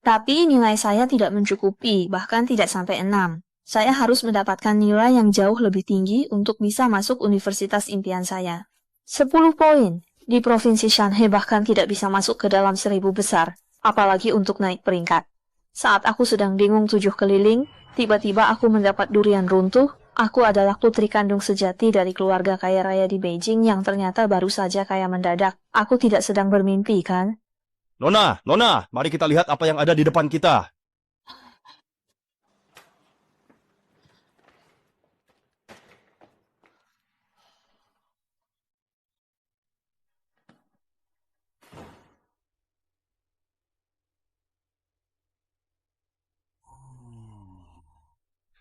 Tapi nilai saya tidak mencukupi, bahkan tidak sampai 6. Saya harus mendapatkan nilai yang jauh lebih tinggi untuk bisa masuk universitas impian saya. 10 poin. Di provinsi Shanhe bahkan tidak bisa masuk ke dalam 1000 besar, apalagi untuk naik peringkat. Saat aku sedang bingung 7 keliling, tiba-tiba aku mendapat durian runtuh. Aku adalah putri kandung sejati dari keluarga kaya raya di Beijing yang ternyata baru saja kaya mendadak. Aku tidak sedang bermimpi, kan? Nona, mari kita lihat apa yang ada di depan kita.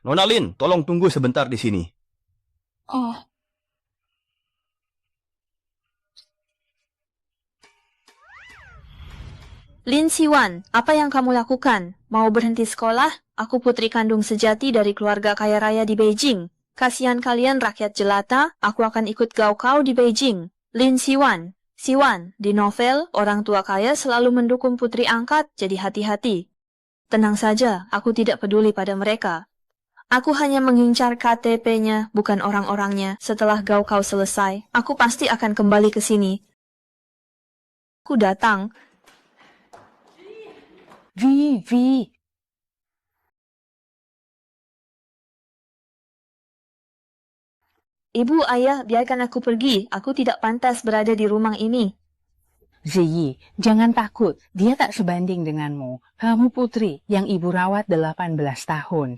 Nona Lin, tolong tunggu sebentar di sini. Oh. Lin Siwan, apa yang kamu lakukan? Mau berhenti sekolah? Aku putri kandung sejati dari keluarga kaya raya di Beijing. Kasihan kalian rakyat jelata, aku akan ikut gaokao di Beijing. Lin Siwan. Siwan, di novel, orang tua kaya selalu mendukung putri angkat, jadi hati-hati. Tenang saja, aku tidak peduli pada mereka. Aku hanya mengincar KTP-nya, bukan orang-orangnya. Setelah gaokao selesai, aku pasti akan kembali ke sini. Aku datang. Vi. Ibu, ayah, biarkan aku pergi. Aku tidak pantas berada di rumah ini. Ziyi, jangan takut. Dia tak sebanding denganmu. Kamu putri yang ibu rawat 18 tahun.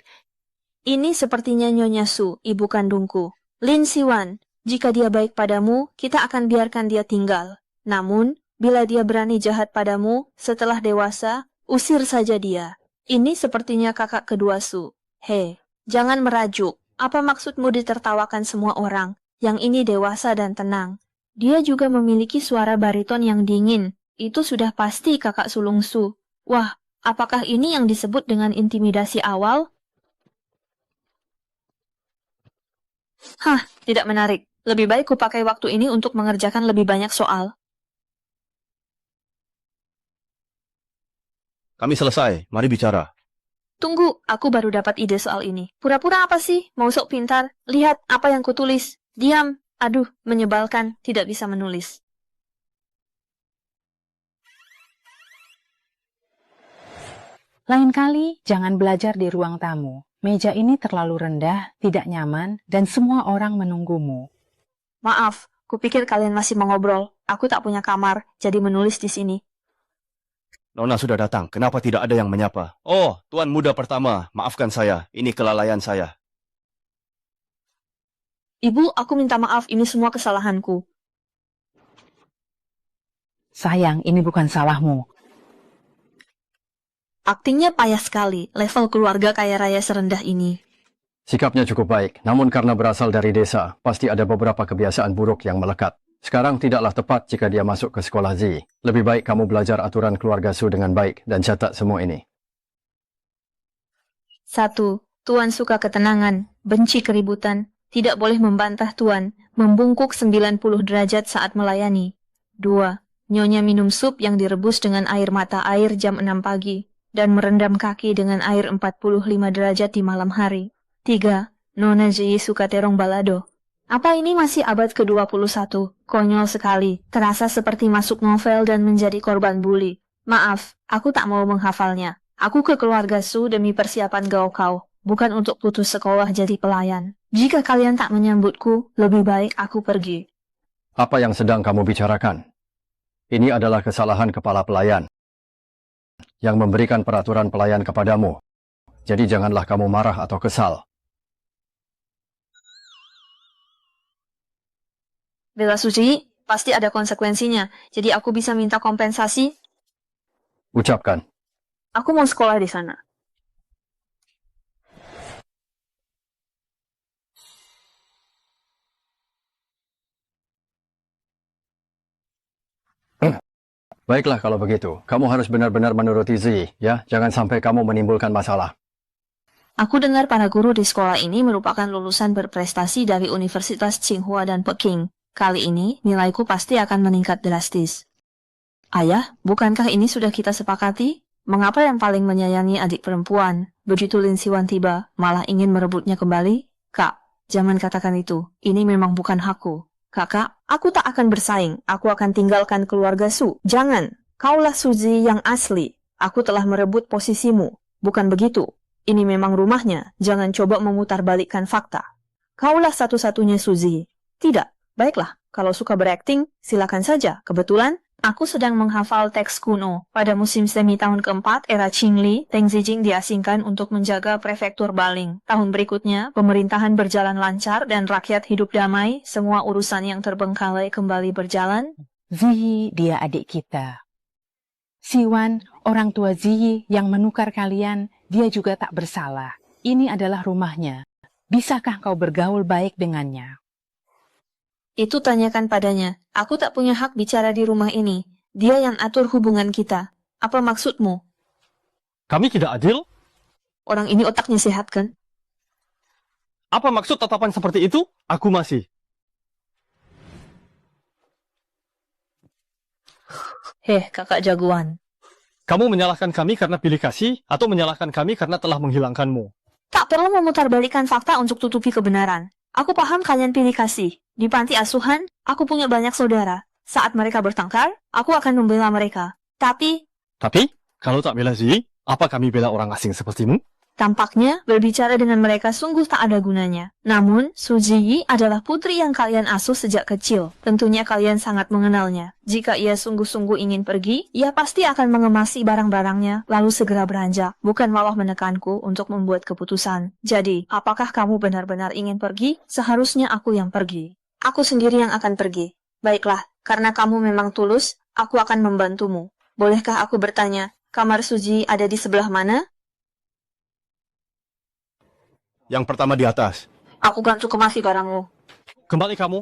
Ini sepertinya Nyonya Su, ibu kandungku. Lin Siwan, jika dia baik padamu, kita akan biarkan dia tinggal. Namun, bila dia berani jahat padamu, setelah dewasa, usir saja dia. Ini sepertinya kakak kedua Su. Hei, jangan merajuk. Apa maksudmu ditertawakan semua orang? Yang ini dewasa dan tenang. Dia juga memiliki suara bariton yang dingin. Itu sudah pasti kakak sulung Su. Wah, apakah ini yang disebut dengan intimidasi awal? Hah, tidak menarik. Lebih baik kupakai waktu ini untuk mengerjakan lebih banyak soal. Kami selesai, mari bicara. Tunggu, aku baru dapat ide soal ini. Pura-pura apa sih? Mau sok pintar? Lihat apa yang kutulis. Diam. Aduh, menyebalkan. Tidak bisa menulis. Lain kali, jangan belajar di ruang tamu. Meja ini terlalu rendah, tidak nyaman, dan semua orang menunggumu. Maaf, kupikir kalian masih mengobrol. Aku tak punya kamar, jadi menulis di sini. Nona sudah datang, kenapa tidak ada yang menyapa? Oh, tuan muda pertama, maafkan saya, ini kelalaian saya. Ibu, aku minta maaf, ini semua kesalahanku. Sayang, ini bukan salahmu. Aktingnya payah sekali, level keluarga kaya raya serendah ini. Sikapnya cukup baik, namun karena berasal dari desa, pasti ada beberapa kebiasaan buruk yang melekat. Sekarang tidaklah tepat jika dia masuk ke sekolah Zi. Lebih baik kamu belajar aturan keluarga Su dengan baik dan catat semua ini. 1. Tuan suka ketenangan, benci keributan, tidak boleh membantah Tuan, membungkuk 90 derajat saat melayani. 2. Nyonya minum sup yang direbus dengan air mata air jam 6 pagi, dan merendam kaki dengan air 45 derajat di malam hari. 3. Nona Zi suka terong balado. Apa ini masih abad ke-21? Konyol sekali, terasa seperti masuk novel dan menjadi korban bully. Maaf, aku tak mau menghafalnya. Aku ke keluarga Su demi persiapan gaokao, bukan untuk putus sekolah jadi pelayan. Jika kalian tak menyambutku, lebih baik aku pergi. Apa yang sedang kamu bicarakan? Ini adalah kesalahan kepala pelayan yang memberikan peraturan pelayan kepadamu. Jadi janganlah kamu marah atau kesal. Bela Suci, pasti ada konsekuensinya, jadi aku bisa minta kompensasi. Ucapkan. Aku mau sekolah di sana. Baiklah kalau begitu. Kamu harus benar-benar menuruti Zi, ya. Jangan sampai kamu menimbulkan masalah. Aku dengar para guru di sekolah ini merupakan lulusan berprestasi dari Universitas Tsinghua dan Peking. Kali ini, nilaiku pasti akan meningkat drastis. Ayah, bukankah ini sudah kita sepakati? Mengapa yang paling menyayangi adik perempuan, begitu Lin Siwan tiba, malah ingin merebutnya kembali? Kak, jangan katakan itu. Ini memang bukan hakku. Kakak, aku tak akan bersaing. Aku akan tinggalkan keluarga Su. Jangan. Kaulah Suzy yang asli. Aku telah merebut posisimu. Bukan begitu. Ini memang rumahnya. Jangan coba memutarbalikkan fakta. Kaulah satu-satunya Suzy. Tidak. Baiklah. Kalau suka berakting, silakan saja. Kebetulan, aku sedang menghafal teks kuno. Pada musim semi tahun keempat era Qingli, Teng Zijing diasingkan untuk menjaga prefektur Baling. Tahun berikutnya, pemerintahan berjalan lancar dan rakyat hidup damai. Semua urusan yang terbengkalai kembali berjalan. Ziyi, dia adik kita. Siwan, orang tua Ziyi yang menukar kalian, dia juga tak bersalah. Ini adalah rumahnya. Bisakah kau bergaul baik dengannya? Itu tanyakan padanya. Aku tak punya hak bicara di rumah ini. Dia yang atur hubungan kita. Apa maksudmu? Kami tidak adil? Orang ini otaknya sehat kan? Apa maksud tatapan seperti itu? Aku masih. Kakak jagoan. Kamu menyalahkan kami karena pilih kasih atau menyalahkan kami karena telah menghilangkanmu? Tak perlu memutarbalikkan fakta untuk tutupi kebenaran. Aku paham kalian pilih kasih. Di panti asuhan, aku punya banyak saudara. Saat mereka bertengkar, aku akan membela mereka. Tapi, kalau tak bela Ziyi, apa kami bela orang asing sepertimu? tampaknya berbicara dengan mereka sungguh tak ada gunanya. Namun, Su Ziyi adalah putri yang kalian asuh sejak kecil. Tentunya kalian sangat mengenalnya. Jika ia sungguh-sungguh ingin pergi, ia pasti akan mengemasi barang-barangnya, lalu segera beranjak, bukan malah menekanku untuk membuat keputusan. Jadi, apakah kamu benar-benar ingin pergi? Seharusnya aku yang pergi. Aku sendiri yang akan pergi. Baiklah, karena kamu memang tulus, aku akan membantumu. Bolehkah aku bertanya, kamar Suji ada di sebelah mana? Yang pertama di atas. Aku gantu kemasi barangmu. Kembali kamu.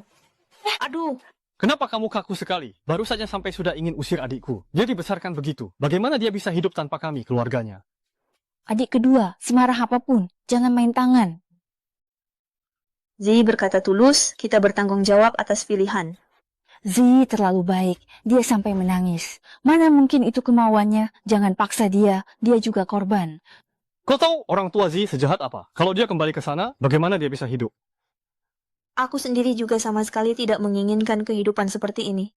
Aduh, Kenapa kamu kaku sekali? Baru saja sampai sudah ingin usir adikku. Dia dibesarkan begitu. Bagaimana dia bisa hidup tanpa kami, keluarganya? Adik kedua, semarah apapun, jangan main tangan. Zi berkata tulus, kita bertanggung jawab atas pilihan. Zi terlalu baik, dia sampai menangis. Mana mungkin itu kemauannya, jangan paksa dia juga korban. Kau tahu orang tua Zi sejahat apa? Kalau dia kembali ke sana, bagaimana dia bisa hidup? Aku sendiri juga sama sekali tidak menginginkan kehidupan seperti ini.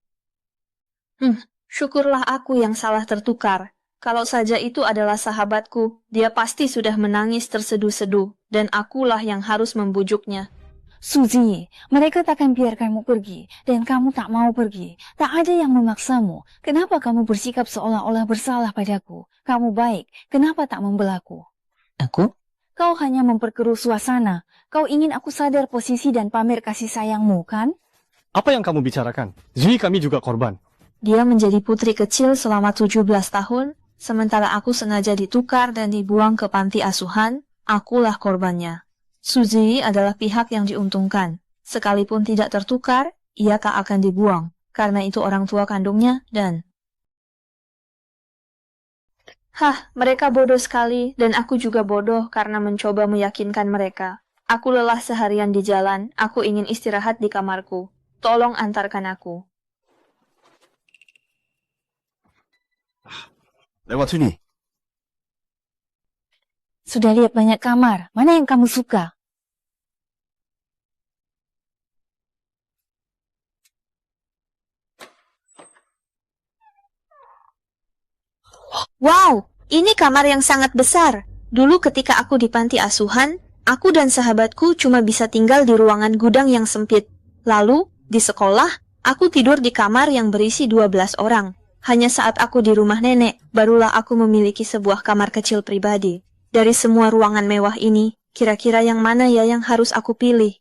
Syukurlah aku yang salah tertukar. Kalau saja itu adalah sahabatku, dia pasti sudah menangis terseduh-seduh, dan akulah yang harus membujuknya. Suzy, mereka takkan biarkanmu pergi, dan kamu tak mau pergi. Tak ada yang memaksamu. Kenapa kamu bersikap seolah-olah bersalah padaku? Kamu baik, kenapa tak membelaku? Aku? Kau hanya memperkeruh suasana. Kau ingin aku sadar posisi dan pamer kasih sayangmu, kan? Apa yang kamu bicarakan? Zi kami juga korban. Dia menjadi putri kecil selama 17 tahun, sementara aku sengaja ditukar dan dibuang ke panti asuhan, akulah korbannya. Suzy adalah pihak yang diuntungkan. Sekalipun tidak tertukar, ia tak akan dibuang, karena itu orang tua kandungnya dan... mereka bodoh sekali, dan aku juga bodoh karena mencoba meyakinkan mereka. Aku lelah seharian di jalan, aku ingin istirahat di kamarku. Tolong antarkan aku. Lewat sini. Sudah lihat banyak kamar, mana yang kamu suka? Wow, ini kamar yang sangat besar. Dulu ketika aku di panti asuhan, aku dan sahabatku cuma bisa tinggal di ruangan gudang yang sempit. Lalu, di sekolah, aku tidur di kamar yang berisi 12 orang. Hanya saat aku di rumah nenek, barulah aku memiliki sebuah kamar kecil pribadi. Dari semua ruangan mewah ini, kira-kira yang mana ya yang harus aku pilih?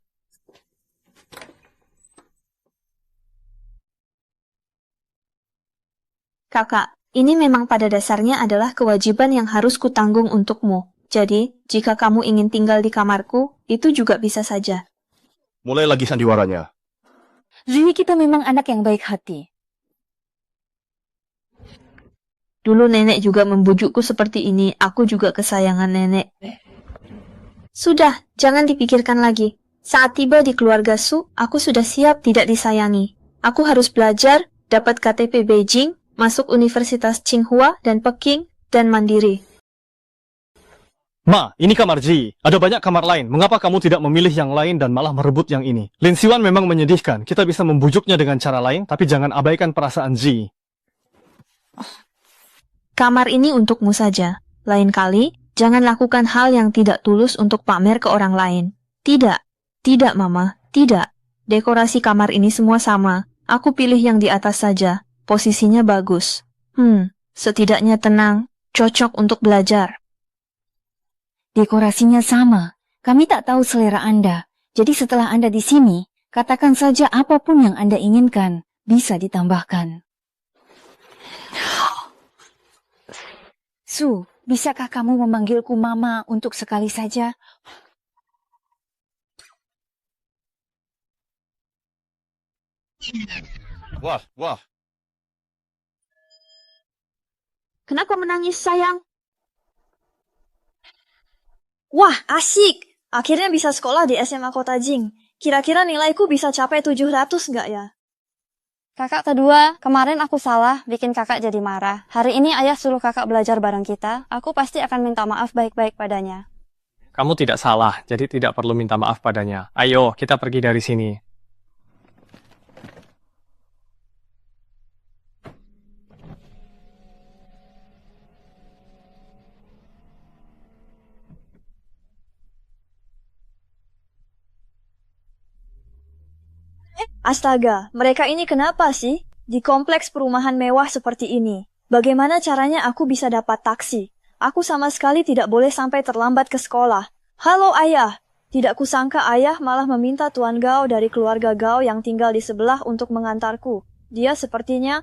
Kakak, ini memang pada dasarnya adalah kewajiban yang harus kutanggung untukmu. Jadi, jika kamu ingin tinggal di kamarku, itu juga bisa saja. Mulai lagi sandiwaranya. Ziyi kita memang anak yang baik hati. Dulu nenek juga membujukku seperti ini, aku juga kesayangan nenek. Sudah, jangan dipikirkan lagi. Saat tiba di keluarga Su, aku sudah siap tidak disayangi. Aku harus belajar, dapat KTP Beijing, masuk Universitas Tsinghua dan Peking, dan mandiri. Ma, ini kamar Ji. Ada banyak kamar lain. Mengapa kamu tidak memilih yang lain dan malah merebut yang ini? Lin Siwan memang menyedihkan. Kita bisa membujuknya dengan cara lain, tapi jangan abaikan perasaan Ji. Kamar ini untukmu saja. Lain kali, jangan lakukan hal yang tidak tulus untuk pamer ke orang lain. Tidak. Tidak, Mama. Tidak. Dekorasi kamar ini semua sama. Aku pilih yang di atas saja. Posisinya bagus. Setidaknya tenang. Cocok untuk belajar. Dekorasinya sama. Kami tak tahu selera Anda. Jadi setelah Anda di sini, katakan saja apapun yang Anda inginkan. Bisa ditambahkan. Su, bisakah kamu memanggilku Mama untuk sekali saja? Wah. Kenapa menangis, sayang? Wah, asik! Akhirnya bisa sekolah di SMA Kota Jing. Kira-kira nilaiku bisa capai 700 nggak ya? Kakak kedua, kemarin aku salah, bikin kakak jadi marah. Hari ini ayah suruh kakak belajar bareng kita, aku pasti akan minta maaf baik-baik padanya. Kamu tidak salah, jadi tidak perlu minta maaf padanya. Ayo, kita pergi dari sini. Astaga, mereka ini kenapa sih? Di kompleks perumahan mewah seperti ini. Bagaimana caranya aku bisa dapat taksi? Aku sama sekali tidak boleh sampai terlambat ke sekolah. Halo ayah! Tidak kusangka ayah malah meminta Tuan Gao dari keluarga Gao yang tinggal di sebelah untuk mengantarku. Dia sepertinya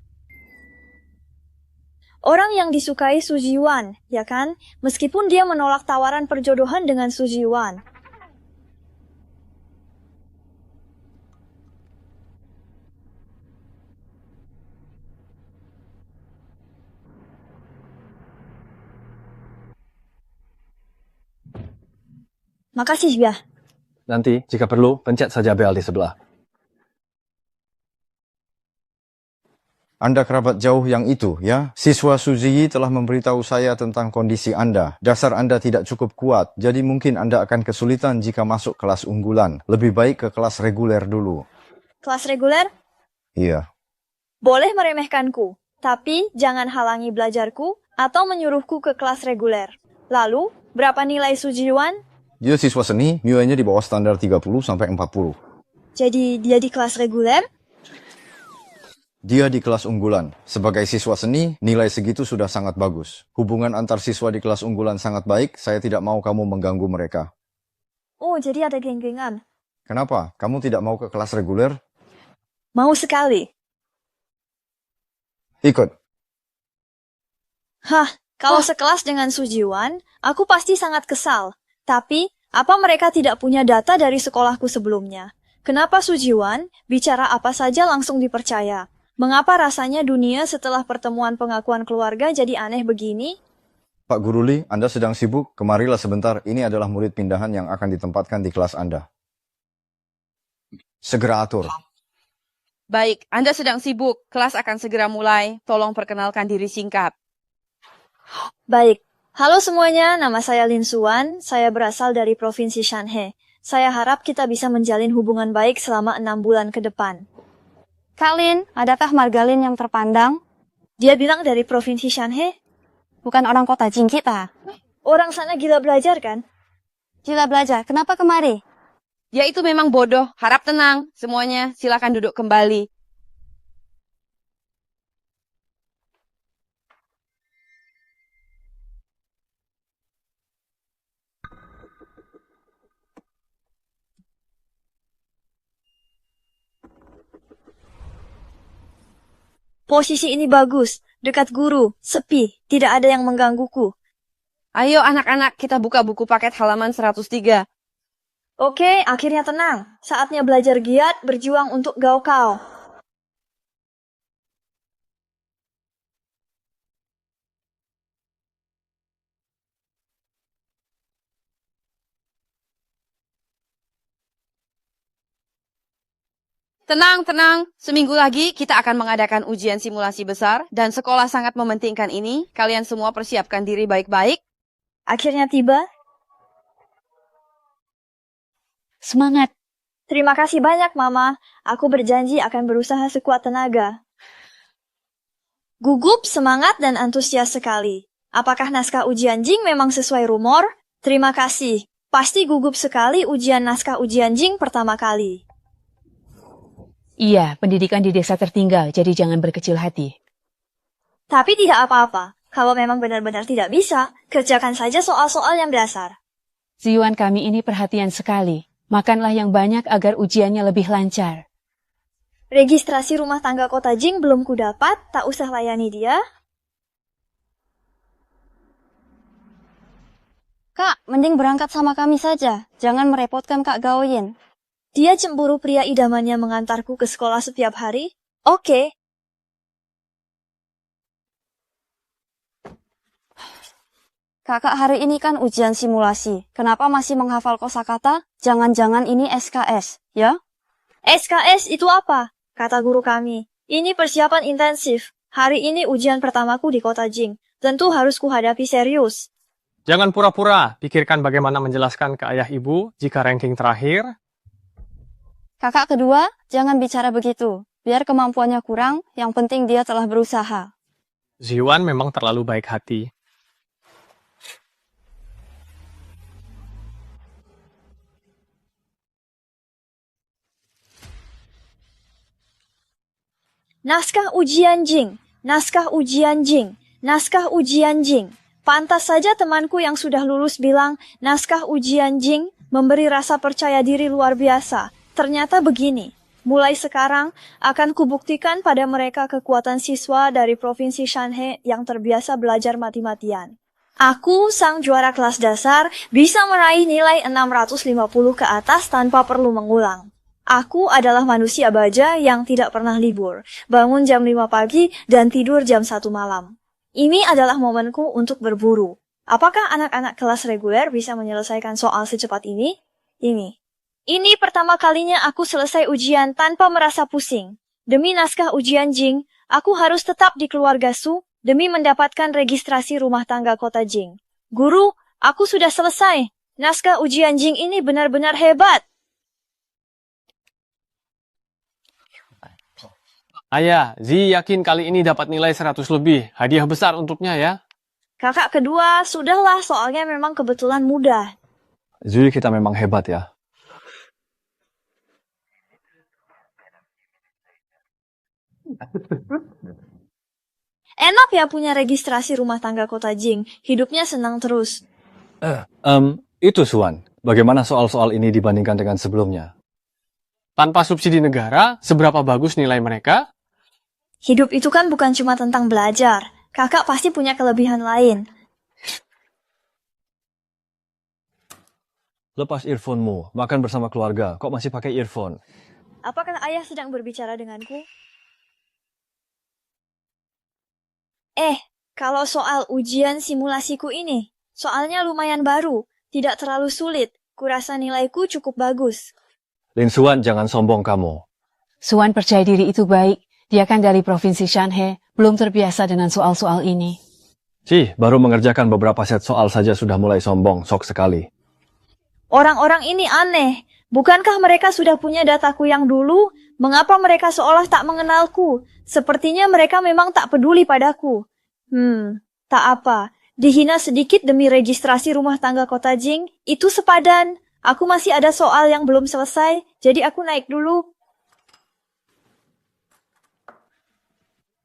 orang yang disukai Su Jiwan, ya kan? Meskipun dia menolak tawaran perjodohan dengan Su Jiwan. Makasih ya. Nanti, jika perlu, pencet saja bel di sebelah. Anda kerabat jauh yang itu, ya? Siswa Suziyi telah memberitahu saya tentang kondisi Anda. Dasar Anda tidak cukup kuat, jadi mungkin Anda akan kesulitan jika masuk kelas unggulan. Lebih baik ke kelas reguler dulu. Kelas reguler? Iya. Boleh meremehkanku, tapi jangan halangi belajarku atau menyuruhku ke kelas reguler. Lalu, berapa nilai Su Jiwan? Dia siswa seni, nilainya di bawah standar 30-40. Jadi dia di kelas reguler? Dia di kelas unggulan. Sebagai siswa seni, nilai segitu sudah sangat bagus. Hubungan antar siswa di kelas unggulan sangat baik, saya tidak mau kamu mengganggu mereka. Oh, jadi ada geng-gengan. Kenapa? Kamu tidak mau ke kelas reguler? Mau sekali. Ikut. Hah, kalau sekelas dengan Su Jiwan, aku pasti sangat kesal. Tapi, apa mereka tidak punya data dari sekolahku sebelumnya? Kenapa Su Jiwan bicara apa saja langsung dipercaya? Mengapa rasanya dunia setelah pertemuan pengakuan keluarga jadi aneh begini? Pak Guruli, Anda sedang sibuk? Kemarilah sebentar, ini adalah murid pindahan yang akan ditempatkan di kelas Anda. Segera atur. Baik, Anda sedang sibuk. Kelas akan segera mulai. Tolong perkenalkan diri singkat. Baik. Halo semuanya, nama saya Lin Suwan. Saya berasal dari Provinsi Shanhe. Saya harap kita bisa menjalin hubungan baik selama 6 bulan ke depan. Kak Lin, adakah margalin yang terpandang? Dia bilang dari Provinsi Shanhe? Bukan orang kota Jing kita. Orang sana gila belajar kan? Gila belajar, kenapa kemari? Ya itu memang bodoh. Harap tenang. Semuanya silakan duduk kembali. Posisi ini bagus, dekat guru, sepi, tidak ada yang menggangguku. Ayo anak-anak, kita buka buku paket halaman 103. Oke, akhirnya tenang. Saatnya belajar giat, berjuang untuk Gaokao. Tenang, tenang. Seminggu lagi kita akan mengadakan ujian simulasi besar dan sekolah sangat mementingkan ini. Kalian semua persiapkan diri baik-baik. Akhirnya tiba. Semangat. Terima kasih banyak, Mama. Aku berjanji akan berusaha sekuat tenaga. Gugup, semangat, dan antusias sekali. Apakah naskah ujian Jing memang sesuai rumor? Terima kasih. Pasti gugup sekali ujian naskah ujian Jing pertama kali. Iya, pendidikan di desa tertinggal, jadi jangan berkecil hati. Tapi tidak apa-apa. Kalau memang benar-benar tidak bisa, kerjakan saja soal-soal yang dasar. Ziwan kami ini perhatian sekali. Makanlah yang banyak agar ujiannya lebih lancar. Registrasi rumah tangga kota Jing belum kudapat, tak usah layani dia. Kak, mending berangkat sama kami saja. Jangan merepotkan Kak Gaoyin. Dia cemburu pria idamannya mengantarku ke sekolah setiap hari? Oke. Kakak, hari ini kan ujian simulasi. Kenapa masih menghafal kosakata? Jangan-jangan ini SKS, ya? SKS itu apa? Kata guru kami. Ini persiapan intensif. Hari ini ujian pertamaku di kota Jing. Tentu harus kuhadapi serius. Jangan pura-pura, pikirkan bagaimana menjelaskan ke ayah ibu jika ranking terakhir. Kakak kedua, jangan bicara begitu. Biar kemampuannya kurang, yang penting dia telah berusaha. Ziwan memang terlalu baik hati. Naskah ujian Jing, naskah ujian Jing, naskah ujian Jing. Pantas saja temanku yang sudah lulus bilang naskah ujian Jing memberi rasa percaya diri luar biasa. Ternyata begini, mulai sekarang akan kubuktikan pada mereka kekuatan siswa dari Provinsi Shanhe yang terbiasa belajar mati-matian. Aku, sang juara kelas dasar, bisa meraih nilai 650 ke atas tanpa perlu mengulang. Aku adalah manusia baja yang tidak pernah libur, bangun jam 5 pagi dan tidur jam 1 malam. Ini adalah momenku untuk berburu. Apakah anak-anak kelas reguler bisa menyelesaikan soal secepat ini? Ini pertama kalinya aku selesai ujian tanpa merasa pusing. Demi naskah ujian Jing, aku harus tetap di keluarga Su demi mendapatkan registrasi rumah tangga kota Jing. Guru, aku sudah selesai. Naskah ujian Jing ini benar-benar hebat. Ayah, Zi yakin kali ini dapat nilai 100 lebih. Hadiah besar untuknya ya. Kakak kedua, sudahlah soalnya memang kebetulan mudah. Zi, kita memang hebat ya. Enak ya punya registrasi rumah tangga kota Jing. Hidupnya senang terus. Itu Suan. Bagaimana soal-soal ini dibandingkan dengan sebelumnya? Tanpa subsidi negara, seberapa bagus nilai mereka? Hidup itu kan bukan cuma tentang belajar. Kakak pasti punya kelebihan lain. Lepas earphone-mu, makan bersama keluarga. Kok masih pakai earphone? Apakah ayah sedang berbicara denganku? Kalau soal ujian simulasiku ini, soalnya lumayan baru, tidak terlalu sulit. Kurasa nilaiku cukup bagus. Lin Suan, jangan sombong kamu. Suan percaya diri itu baik. Dia kan dari Provinsi Shanhe, belum terbiasa dengan soal-soal ini. Baru mengerjakan beberapa set soal saja sudah mulai sombong, sok sekali. Orang-orang ini aneh. Bukankah mereka sudah punya dataku yang dulu? Mengapa mereka seolah tak mengenalku? Sepertinya mereka memang tak peduli padaku. Tak apa. Dihina sedikit demi registrasi rumah tangga kota Jing, itu sepadan. Aku masih ada soal yang belum selesai, jadi aku naik dulu.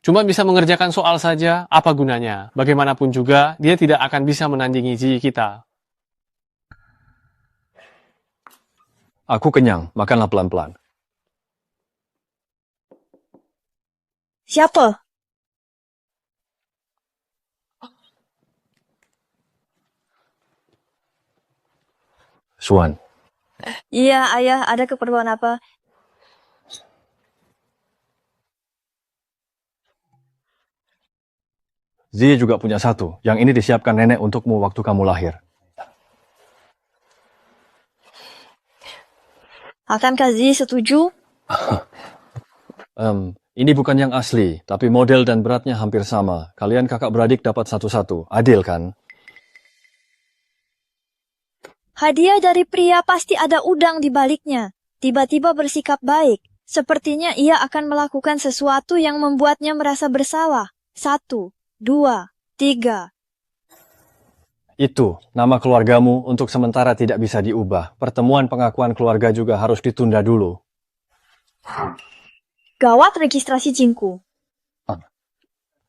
Cuma bisa mengerjakan soal saja, apa gunanya? Bagaimanapun juga, dia tidak akan bisa menandingi Zi kita. Aku kenyang, makanlah pelan-pelan. Siapa? Suan. Iya, ayah, ada keperluan apa? Zi juga punya satu. Yang ini disiapkan nenek untukmu waktu kamu lahir. Akankah Zi setuju? Ini bukan yang asli, tapi model dan beratnya hampir sama. Kalian kakak beradik dapat satu-satu. Adil kan? Hadiah dari pria pasti ada udang di baliknya. Tiba-tiba bersikap baik. Sepertinya ia akan melakukan sesuatu yang membuatnya merasa bersalah. 1, 2, 3. Itu, nama keluargamu untuk sementara tidak bisa diubah. Pertemuan pengakuan keluarga juga harus ditunda dulu. Gawat registrasi Jingku.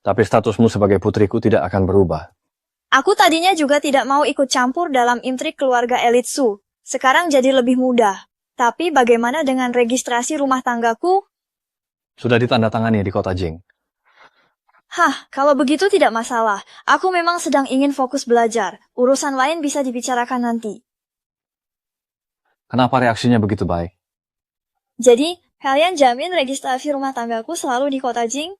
Tapi statusmu sebagai putriku tidak akan berubah. Aku tadinya juga tidak mau ikut campur dalam intrik keluarga elit Su. Sekarang jadi lebih mudah. Tapi bagaimana dengan registrasi rumah tanggaku? Sudah ditandatangani di kota Jing. Hah, kalau begitu tidak masalah. Aku memang sedang ingin fokus belajar. Urusan lain bisa dibicarakan nanti. Kenapa reaksinya begitu baik? Jadi, kalian jamin registrasi rumah tanggaku selalu di kota Jing?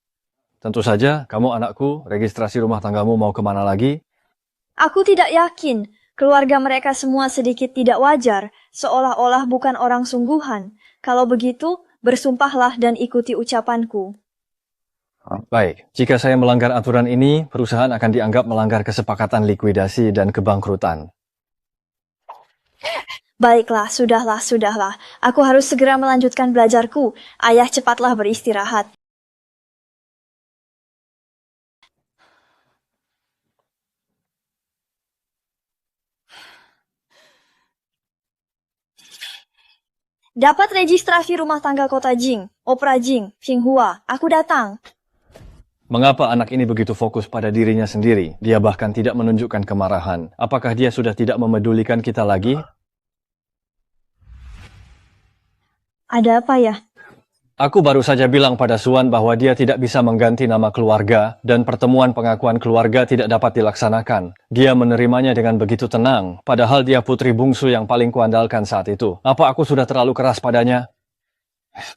Tentu saja, kamu anakku, registrasi rumah tanggamu mau kemana lagi? Aku tidak yakin. Keluarga mereka semua sedikit tidak wajar, seolah-olah bukan orang sungguhan. Kalau begitu, bersumpahlah dan ikuti ucapanku. Baik, jika saya melanggar aturan ini, perusahaan akan dianggap melanggar kesepakatan likuidasi dan kebangkrutan. Baiklah, sudahlah. Aku harus segera melanjutkan belajarku. Ayah, cepatlah beristirahat. Dapat registrasi rumah tangga kota Jing, Opera Jing, Xinghua. Aku datang. Mengapa anak ini begitu fokus pada dirinya sendiri? Dia bahkan tidak menunjukkan kemarahan. Apakah dia sudah tidak memedulikan kita lagi? Ada apa ya? Aku baru saja bilang pada Suan bahwa dia tidak bisa mengganti nama keluarga dan pertemuan pengakuan keluarga tidak dapat dilaksanakan. Dia menerimanya dengan begitu tenang, padahal dia putri bungsu yang paling kuandalkan saat itu. Apa aku sudah terlalu keras padanya?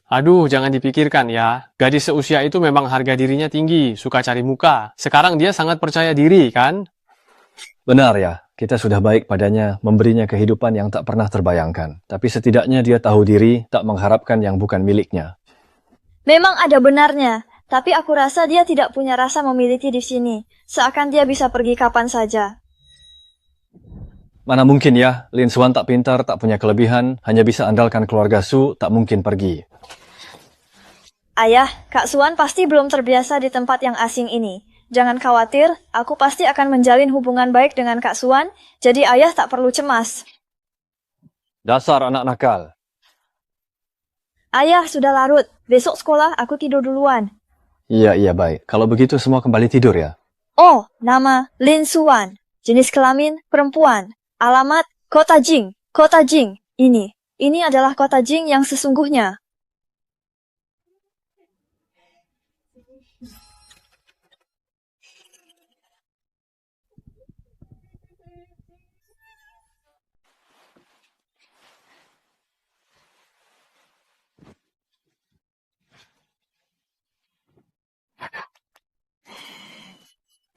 Aduh, jangan dipikirkan ya. Gadis seusia itu memang harga dirinya tinggi, suka cari muka. Sekarang dia sangat percaya diri, kan? Benar ya, kita sudah baik padanya, memberinya kehidupan yang tak pernah terbayangkan. Tapi setidaknya dia tahu diri, tak mengharapkan yang bukan miliknya. Memang ada benarnya, tapi aku rasa dia tidak punya rasa memiliki di sini. Seakan dia bisa pergi kapan saja. Mana mungkin ya, Lin Xuan tak pintar, tak punya kelebihan, hanya bisa andalkan keluarga Su, tak mungkin pergi. Ayah, Kak Suan pasti belum terbiasa di tempat yang asing ini. Jangan khawatir, aku pasti akan menjalin hubungan baik dengan Kak Suan, jadi ayah tak perlu cemas. Dasar anak nakal. Ayah, sudah larut. Besok sekolah aku tidur duluan. Iya, baik. Kalau begitu semua kembali tidur ya? Oh, nama Lin Xuan. Jenis kelamin perempuan. Alamat Kota Jing. Kota Jing. Ini adalah Kota Jing yang sesungguhnya.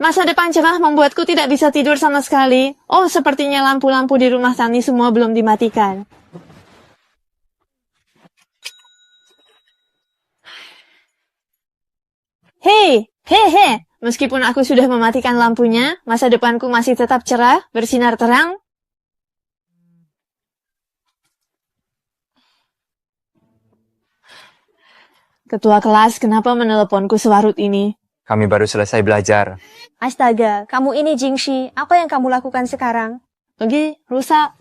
Masa depan cerah membuatku tidak bisa tidur sama sekali. Oh, sepertinya lampu-lampu di rumah Tani semua belum dimatikan. Hei. Meskipun aku sudah mematikan lampunya, masa depanku masih tetap cerah, bersinar terang. Ketua kelas, kenapa meneleponku sewarut ini? Kami baru selesai belajar. Astaga, kamu ini Jingshi. Apa yang kamu lakukan sekarang? Pergi, rusak.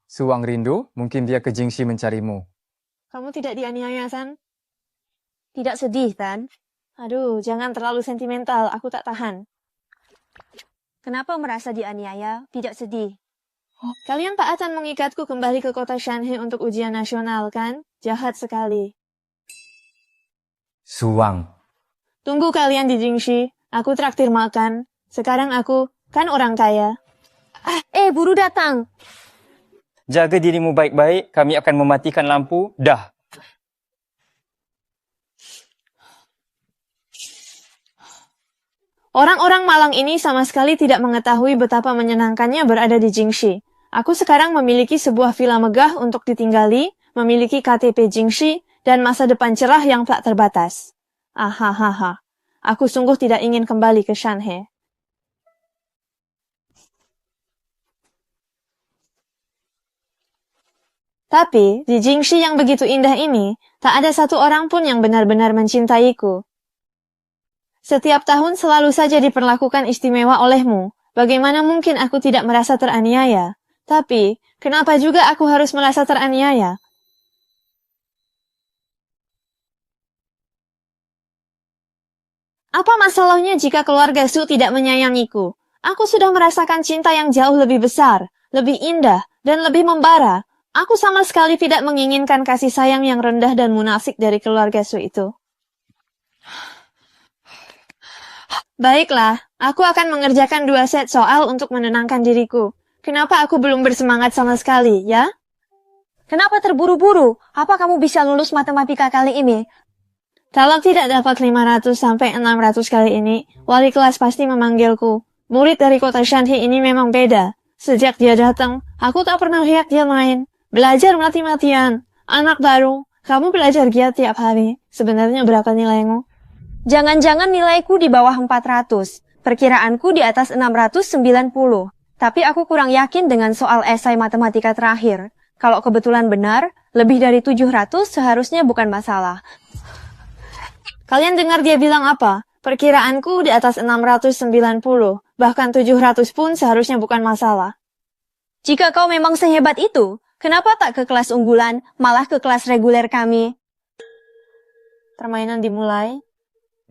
Suwang rindu, mungkin dia ke Jingshi mencarimu. Kamu tidak dianiaya, San? Tidak sedih, Tan? Aduh, jangan terlalu sentimental. Aku tak tahan. Kenapa merasa dianiaya? Tidak sedih. Kalian tak akan mengikatku kembali ke kota Shanhe untuk ujian nasional, kan? Jahat sekali. Suwang. Tunggu kalian di Jingshi. Aku traktir makan. Sekarang aku kan orang kaya. Buru datang. Jaga dirimu baik-baik, kami akan mematikan lampu. Dah. Orang-orang Malang ini sama sekali tidak mengetahui betapa menyenangkannya berada di Jingshi. Aku sekarang memiliki sebuah villa megah untuk ditinggali, memiliki KTP Jingshi, dan masa depan cerah yang tak terbatas. Ahahaha, aku sungguh tidak ingin kembali ke Shanhe. Tapi, di Jingxi yang begitu indah ini, tak ada satu orang pun yang benar-benar mencintaiku. Setiap tahun selalu saja diperlakukan istimewa olehmu. Bagaimana mungkin aku tidak merasa teraniaya? Tapi, kenapa juga aku harus merasa teraniaya? Apa masalahnya jika keluarga Su tidak menyayangiku? Aku sudah merasakan cinta yang jauh lebih besar, lebih indah, dan lebih membara. Aku sama sekali tidak menginginkan kasih sayang yang rendah dan munafik dari keluarga Su itu. Baiklah, aku akan mengerjakan 2 set soal untuk menenangkan diriku. Kenapa aku belum bersemangat sama sekali, ya? Kenapa terburu-buru? Apa kamu bisa lulus matematika kali ini? Kalau tidak dapat 500 sampai 600 kali ini, wali kelas pasti memanggilku. Murid dari kota Shanhe ini memang beda. Sejak dia datang, aku tak pernah lihat dia main. Belajar mati-matian. Anak baru, kamu belajar giat tiap hari. Sebenarnya berapa nilaimu? Jangan-jangan nilaiku di bawah 400. Perkiraanku di atas 690. Tapi aku kurang yakin dengan soal esai matematika terakhir. Kalau kebetulan benar, lebih dari 700 seharusnya bukan masalah. Kalian dengar dia bilang apa? Perkiraanku di atas 690. Bahkan 700 pun seharusnya bukan masalah. Jika kau memang sehebat itu, kenapa tak ke kelas unggulan, malah ke kelas reguler kami? Permainan dimulai.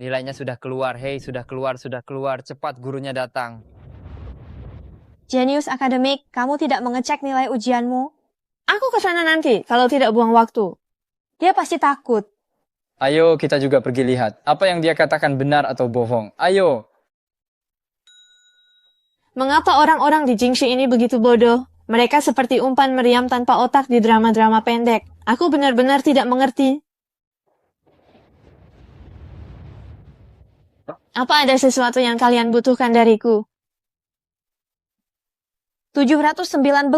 Nilainya sudah keluar, hei sudah keluar, cepat gurunya datang. Genius akademik, kamu tidak mengecek nilai ujianmu? Aku ke sana nanti, kalau tidak buang waktu. Dia pasti takut. Ayo kita juga pergi lihat, apa yang dia katakan benar atau bohong. Ayo. Mengapa orang-orang di Jingxi ini begitu bodoh? Mereka seperti umpan meriam tanpa otak di drama-drama pendek. Aku benar-benar tidak mengerti. Apa ada sesuatu yang kalian butuhkan dariku? 719,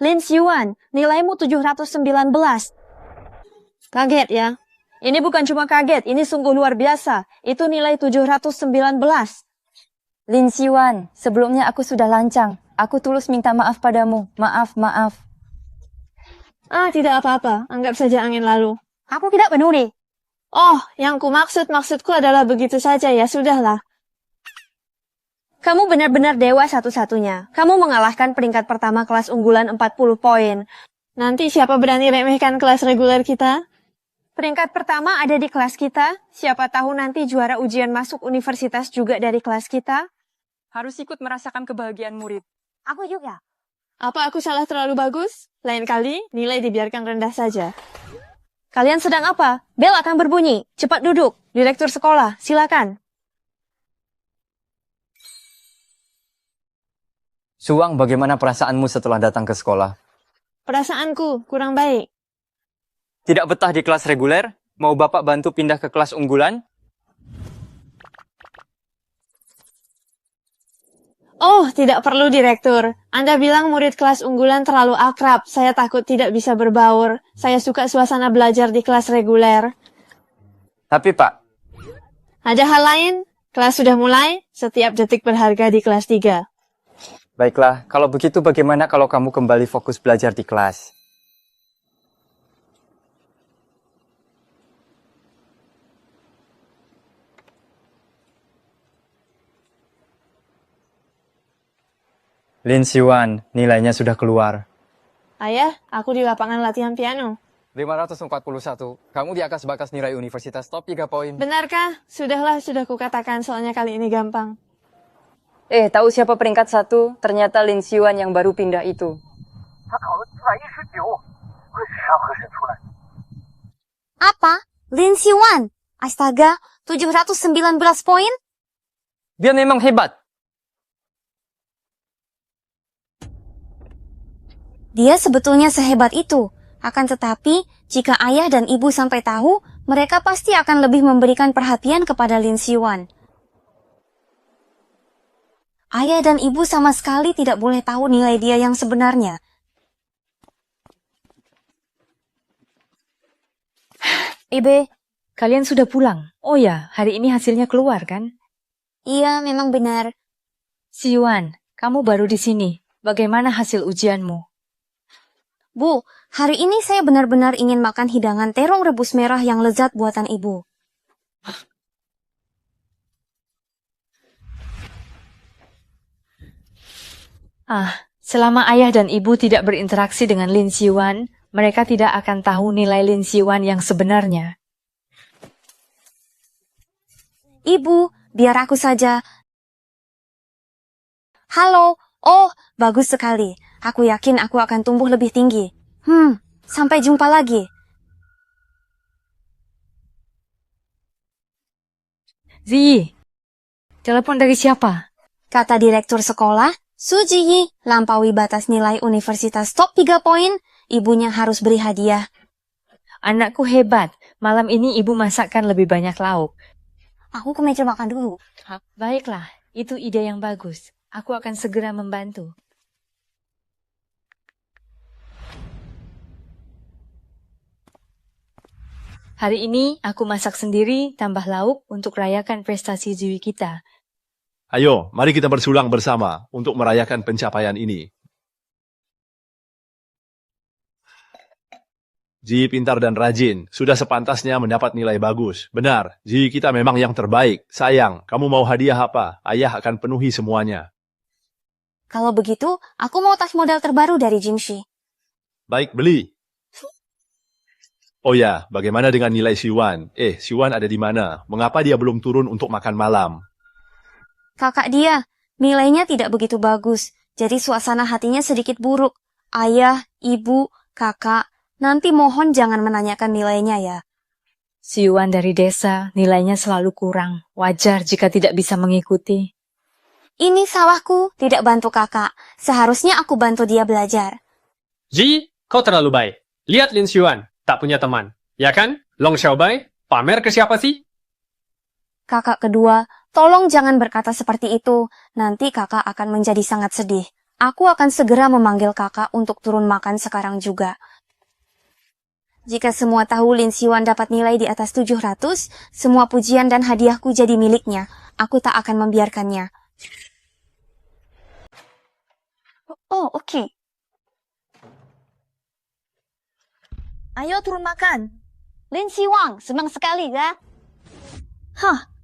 Lin Xiuan, nilaimu 719. Kaget ya? Ini bukan cuma kaget, ini sungguh luar biasa. Itu nilai 719. Lin Xiuan, sebelumnya aku sudah lancang. Aku tulus minta maaf padamu. Maaf. Tidak apa-apa. Anggap saja angin lalu. Aku tidak peduli. Oh, yang maksudku adalah begitu saja ya, sudahlah. Kamu benar-benar dewa satu-satunya. Kamu mengalahkan peringkat pertama kelas unggulan 40 poin. Nanti siapa berani remehkan kelas reguler kita? Peringkat pertama ada di kelas kita. Siapa tahu nanti juara ujian masuk universitas juga dari kelas kita. Harus ikut merasakan kebahagiaan murid. Aku juga. Apa aku salah terlalu bagus? Lain kali, nilai dibiarkan rendah saja. Kalian sedang apa? Bel akan berbunyi. Cepat duduk. Direktur sekolah, silakan. Suwang, bagaimana perasaanmu setelah datang ke sekolah? Perasaanku kurang baik. Tidak betah di kelas reguler? Mau Bapak bantu pindah ke kelas unggulan? Oh, tidak perlu direktur. Anda bilang murid kelas unggulan terlalu akrab. Saya takut tidak bisa berbaur. Saya suka suasana belajar di kelas reguler. Tapi Pak. Ada hal lain? Kelas sudah mulai. Setiap detik berharga di kelas 3. Baiklah, kalau begitu bagaimana kalau kamu kembali fokus belajar di kelas? Lin Xiuan, nilainya sudah keluar. Ayah, aku di lapangan latihan piano. 541. Kamu di atas batas nilai universitas top 3 poin. Benarkah? Sudahlah, sudah kukatakan soalnya kali ini gampang. Tahu siapa peringkat 1? Ternyata Lin Xiuan yang baru pindah itu. Apa? Lin Xiuan? Astaga, 719 poin? Dia memang hebat. Dia sebetulnya sehebat itu. Akan tetapi, jika ayah dan ibu sampai tahu, mereka pasti akan lebih memberikan perhatian kepada Lin Xiuan. Ayah dan ibu sama sekali tidak boleh tahu nilai dia yang sebenarnya. Ibe, Kalian sudah pulang? Oh ya, hari ini hasilnya keluar kan? Iya, memang benar. Siwan, kamu baru di sini. Bagaimana hasil ujianmu? Bu, hari ini saya benar-benar ingin makan hidangan terong rebus merah yang lezat buatan ibu. Selama ayah dan ibu tidak berinteraksi dengan Lin Siwan, mereka tidak akan tahu nilai Lin Siwan yang sebenarnya. Ibu, biar aku saja. Halo, oh, bagus sekali. Aku yakin aku akan tumbuh lebih tinggi. Sampai jumpa lagi. Ziyi, telepon dari siapa? Kata direktur sekolah, Su Jiyi lampaui batas nilai universitas top 3 poin, ibunya harus beri hadiah. Anakku hebat, malam ini ibu masakkan lebih banyak lauk. Aku ke meja makan dulu. Baiklah, itu ide yang bagus. Aku akan segera membantu. Hari ini aku masak sendiri tambah lauk untuk rayakan prestasi Ziwi kita. Ayo, mari kita bersulang bersama untuk merayakan pencapaian ini. Ji pintar dan rajin, sudah sepantasnya mendapat nilai bagus. Benar, Ji kita memang yang terbaik. Sayang, kamu mau hadiah apa? Ayah akan penuhi semuanya. Kalau begitu, aku mau tas model terbaru dari Jimshi. Baik, beli. Oh ya, bagaimana dengan nilai Siwan? Siwan ada di mana? Mengapa dia belum turun untuk makan malam? Kakak dia, nilainya tidak begitu bagus, jadi suasana hatinya sedikit buruk. Ayah, ibu, kakak, nanti mohon jangan menanyakan nilainya ya. Siwan dari desa, nilainya selalu kurang. Wajar jika tidak bisa mengikuti. Ini salahku, tidak bantu kakak. Seharusnya aku bantu dia belajar. Ji, kau terlalu baik. Lihat Lin Siwan, tak punya teman. Ya kan? Long Xiaobai, pamer ke siapa sih? Kakak kedua, tolong jangan berkata seperti itu. Nanti kakak akan menjadi sangat sedih. Aku akan segera memanggil kakak untuk turun makan sekarang juga. Jika semua tahu Lin Siwan dapat nilai di atas 700, semua pujian dan hadiahku jadi miliknya. Aku tak akan membiarkannya. Oh, oke. Ayo turun makan. Lin Siwan, senang sekali ya?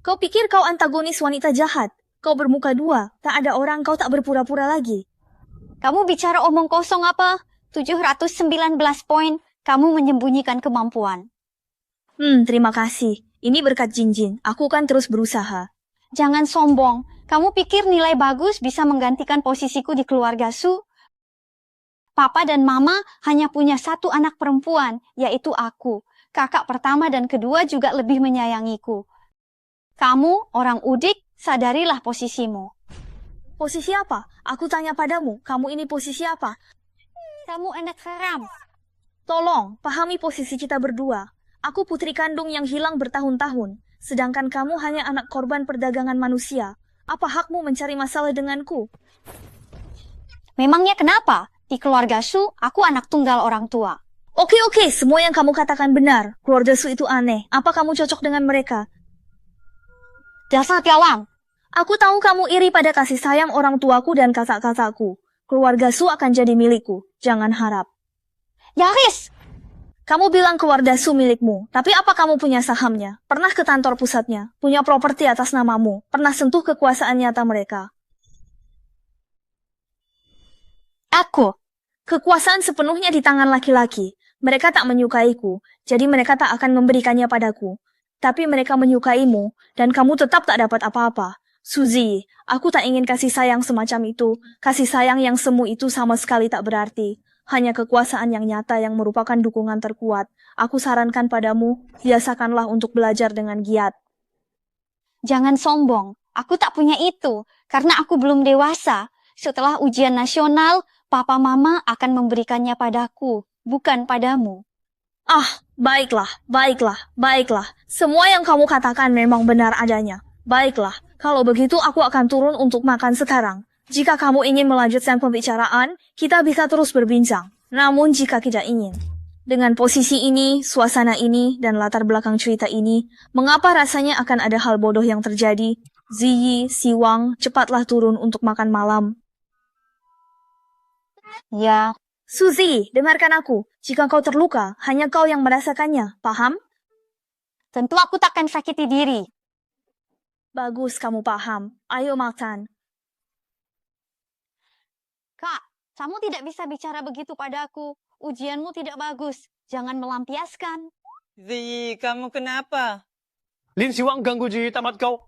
Kau pikir kau antagonis wanita jahat? Kau bermuka dua, tak ada orang kau tak berpura-pura lagi. Kamu bicara omong kosong apa? 719 poin. Kamu menyembunyikan kemampuan. Terima kasih. Ini berkat Jinjin. Aku kan terus berusaha. Jangan sombong. Kamu pikir nilai bagus bisa menggantikan posisiku di keluarga Su? Papa dan Mama hanya punya satu anak perempuan, yaitu aku. Kakak pertama dan kedua juga lebih menyayangiku. Kamu, orang udik, sadarilah posisimu. Posisi apa? Aku tanya padamu, kamu ini posisi apa? Kamu anak haram. Tolong, pahami posisi kita berdua. Aku putri kandung yang hilang bertahun-tahun, sedangkan kamu hanya anak korban perdagangan manusia. Apa hakmu mencari masalah denganku? Memangnya kenapa? Di keluarga Su, aku anak tunggal orang tua. Oke, semua yang kamu katakan benar. Keluarga Su itu aneh. Apa kamu cocok dengan mereka? Dasar piawang. Aku tahu kamu iri pada kasih sayang orang tuaku dan kakak-kakakku. Keluarga Su akan jadi milikku. Jangan harap. Yaris! Kamu bilang keluarga Su milikmu, tapi apa kamu punya sahamnya? Pernah ke kantor pusatnya? Punya properti atas namamu? Pernah sentuh kekuasaan nyata mereka? Aku. Kekuasaan sepenuhnya di tangan laki-laki. Mereka tak menyukaiku, jadi mereka tak akan memberikannya padaku. Tapi mereka menyukaimu, dan kamu tetap tak dapat apa-apa. Suzy, aku tak ingin kasih sayang semacam itu. Kasih sayang yang semu itu sama sekali tak berarti. Hanya kekuasaan yang nyata yang merupakan dukungan terkuat. Aku sarankan padamu, biasakanlah untuk belajar dengan giat. Jangan sombong, aku tak punya itu, karena aku belum dewasa. Setelah ujian nasional, Papa Mama akan memberikannya padaku, bukan padamu. Baiklah. Semua yang kamu katakan memang benar adanya. Baiklah, kalau begitu aku akan turun untuk makan sekarang. Jika kamu ingin melanjutkan pembicaraan, kita bisa terus berbincang. Namun jika tidak ingin, Dengan posisi ini, suasana ini, dan latar belakang cerita ini, mengapa rasanya akan ada hal bodoh yang terjadi? Ziyi, Siwang, cepatlah turun untuk makan malam. Ya. Suzy, dengarkan aku. Jika kau terluka, hanya kau yang merasakannya, paham? Tentu aku takkan sakiti diri. Bagus kamu paham. Ayo makan. Kak, kamu tidak bisa bicara begitu padaku. Ujianmu tidak bagus. Jangan melampiaskan. Ziyi, kamu kenapa? Lin Siwang ganggu Ji, tamat kau.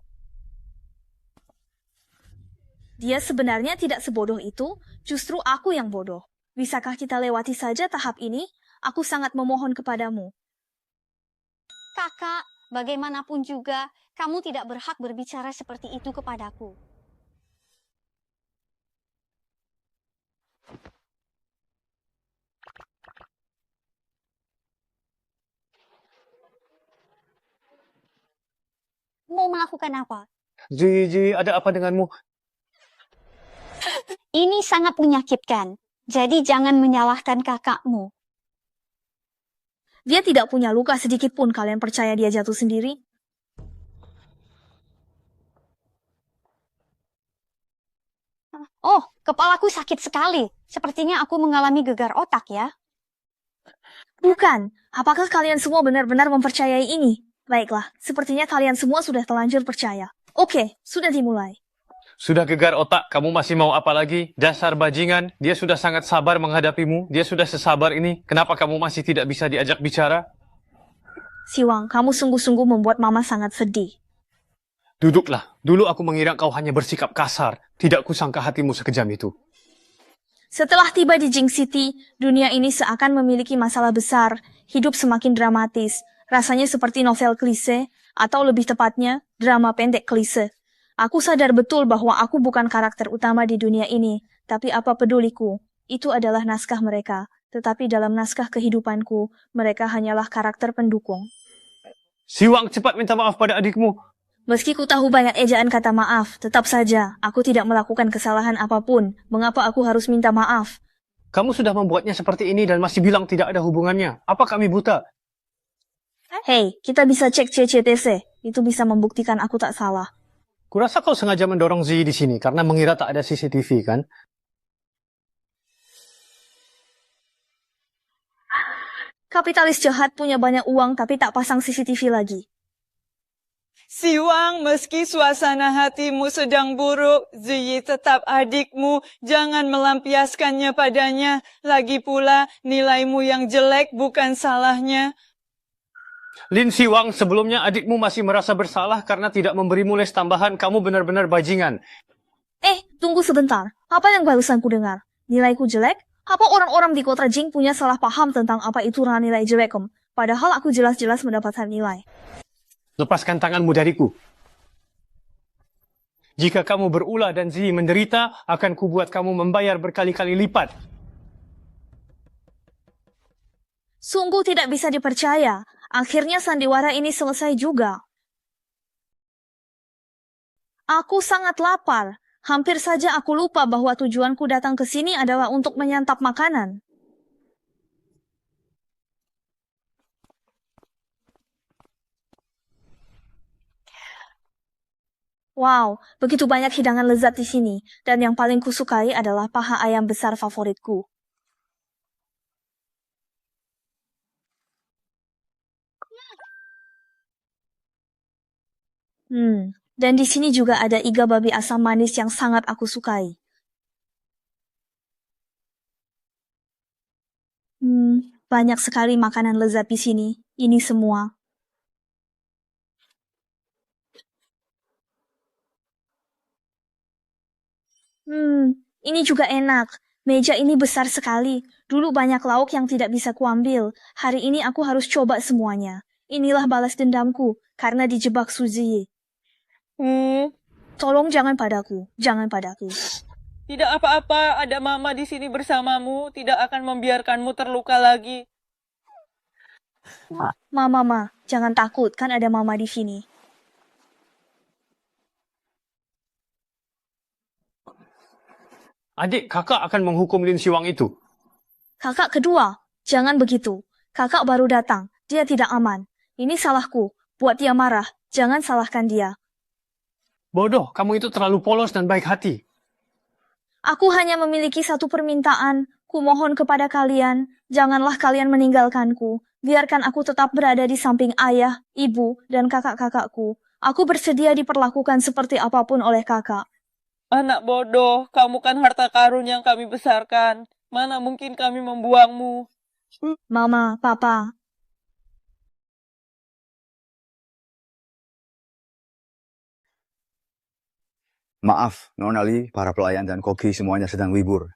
Dia sebenarnya tidak sebodoh itu, justru aku yang bodoh. Bisakah kita lewati saja tahap ini? Aku sangat memohon kepadamu. Kakak, bagaimanapun juga, kamu tidak berhak berbicara seperti itu kepadaku. Mau melakukan apa? Ji, ada apa denganmu? Ini sangat menyakitkan. Jadi jangan menyalahkan kakakmu. Dia tidak punya luka sedikit pun, kalian percaya dia jatuh sendiri? Oh, kepalaku sakit sekali. Sepertinya aku mengalami gegar otak ya. Bukan. Apakah kalian semua benar-benar mempercayai ini? Baiklah, sepertinya kalian semua sudah terlanjur percaya. Oke, sudah dimulai. Sudah gegar otak, kamu masih mau apa lagi? Dasar bajingan, dia sudah sangat sabar menghadapimu. Dia sudah sesabar ini. Kenapa kamu masih tidak bisa diajak bicara? Siwang, kamu sungguh-sungguh membuat Mama sangat sedih. Duduklah. Dulu aku mengira kau hanya bersikap kasar. Tidak kusangka hatimu sekejam itu. Setelah tiba di Jing City, dunia ini seakan memiliki masalah besar. Hidup semakin dramatis. Rasanya seperti novel klise, atau lebih tepatnya, drama pendek klise. Aku sadar betul bahwa aku bukan karakter utama di dunia ini, tapi apa peduliku? Itu adalah naskah mereka, tetapi dalam naskah kehidupanku, mereka hanyalah karakter pendukung. Siwang, cepat minta maaf pada adikmu. Meski ku tahu banyak ejaan kata maaf, tetap saja aku tidak melakukan kesalahan apapun. Mengapa aku harus minta maaf? Kamu sudah membuatnya seperti ini dan masih bilang tidak ada hubungannya. Apa kami buta? Hei, kita bisa cek CCTV. Itu bisa membuktikan aku tak salah. Kurasa kau sengaja mendorong Zi di sini karena mengira tak ada CCTV, kan? Kapitalis jahat punya banyak uang tapi tak pasang CCTV lagi. Siwang, meski suasana hatimu sedang buruk, Ziyi tetap adikmu. Jangan melampiaskannya padanya. Lagi pula, nilaimu yang jelek bukan salahnya. Lin Siwang, sebelumnya adikmu masih merasa bersalah karena tidak memberimu les tambahan. Kamu benar-benar bajingan. Tunggu sebentar. Apa yang barusan ku dengar? Nilaiku jelek? Apa orang-orang di kota Jing punya salah paham tentang apa itu nilai jelek? Padahal aku jelas-jelas mendapatkan nilai. Lepaskan tanganmu dariku. Jika kamu berulah dan Zi menderita, akan kubuat kamu membayar berkali-kali lipat. Sungguh tidak bisa dipercaya. Akhirnya sandiwara ini selesai juga. Aku sangat lapar. Hampir saja aku lupa bahwa tujuanku datang ke sini adalah untuk menyantap makanan. Wow, begitu banyak hidangan lezat di sini. Dan yang paling kusukai adalah paha ayam besar favoritku. Dan di sini juga ada iga babi asam manis yang sangat aku sukai. Banyak sekali makanan lezat di sini. Ini semua. Ini juga enak. Meja ini besar sekali. Dulu banyak lauk yang tidak bisa kuambil. Hari ini aku harus coba semuanya. Inilah balas dendamku karena dijebak Suzy. Tolong jangan padaku. Jangan padaku. Tidak apa-apa, ada Mama di sini bersamamu. Tidak akan membiarkanmu terluka lagi. Mama, jangan takut. Kan ada Mama di sini. Adik, kakak akan menghukum Lin Siwang itu. Kakak kedua, jangan begitu. Kakak baru datang, dia tidak aman. Ini salahku, buat dia marah. Jangan salahkan dia. Bodoh, kamu itu terlalu polos dan baik hati. Aku hanya memiliki satu permintaan. Kumohon kepada kalian, janganlah kalian meninggalkanku. Biarkan aku tetap berada di samping ayah, ibu, dan kakak-kakakku. Aku bersedia diperlakukan seperti apapun oleh kakak. Anak bodoh, kamu kan harta karun yang kami besarkan. Mana mungkin kami membuangmu? Mama, Papa. Maaf, Nona Lee, para pelayan dan koki semuanya sedang libur.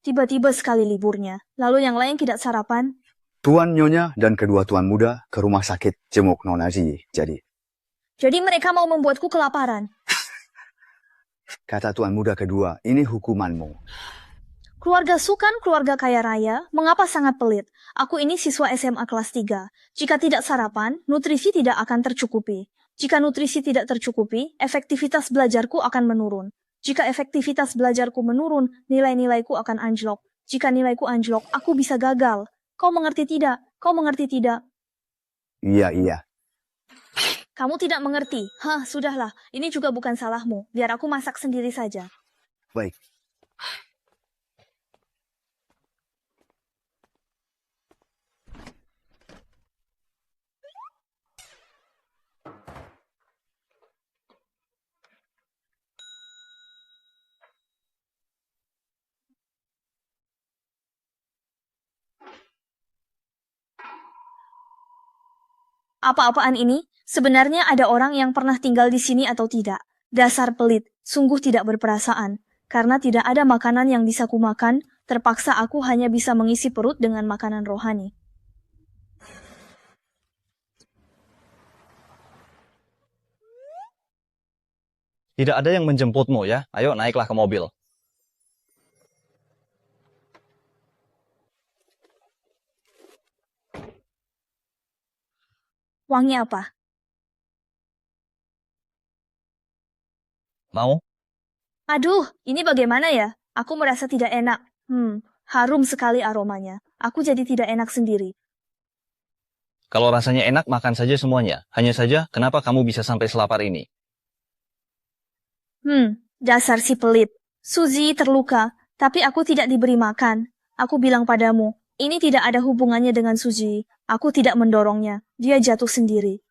Tiba-tiba sekali liburnya. Lalu yang lain tidak sarapan? Tuan Nyonya dan kedua tuan muda ke rumah sakit jenguk Nona Ji. Jadi mereka mau membuatku kelaparan. Kata tuan muda kedua, ini hukumanmu. Keluarga Sukan, keluarga kaya raya, mengapa sangat pelit? Aku ini siswa SMA kelas 3. Jika tidak sarapan, nutrisi tidak akan tercukupi. Jika nutrisi tidak tercukupi, efektivitas belajarku akan menurun. Jika efektivitas belajarku menurun, nilai-nilaiku akan anjlok. Jika nilaiku anjlok, aku bisa gagal. Kau mengerti tidak? Kau mengerti tidak? Iya. Kamu tidak mengerti. Hah, sudahlah. Ini juga bukan salahmu. Biar aku masak sendiri saja. Baik. Apa-apaan ini? Sebenarnya ada orang yang pernah tinggal di sini atau tidak? Dasar pelit, sungguh tidak berperasaan. Karena tidak ada makanan yang bisa kumakan, terpaksa aku hanya bisa mengisi perut dengan makanan rohani. Tidak ada yang menjemputmu ya. Ayo naiklah ke mobil. Uangnya apa? Mau? Aduh, ini bagaimana ya? Aku merasa tidak enak. Harum sekali aromanya. Aku jadi tidak enak sendiri. Kalau rasanya enak, makan saja semuanya. Hanya saja, kenapa kamu bisa sampai selapar ini? Dasar si pelit. Suzy terluka, tapi aku tidak diberi makan. Aku bilang padamu, ini tidak ada hubungannya dengan Suzy. Aku tidak mendorongnya. Dia jatuh sendiri.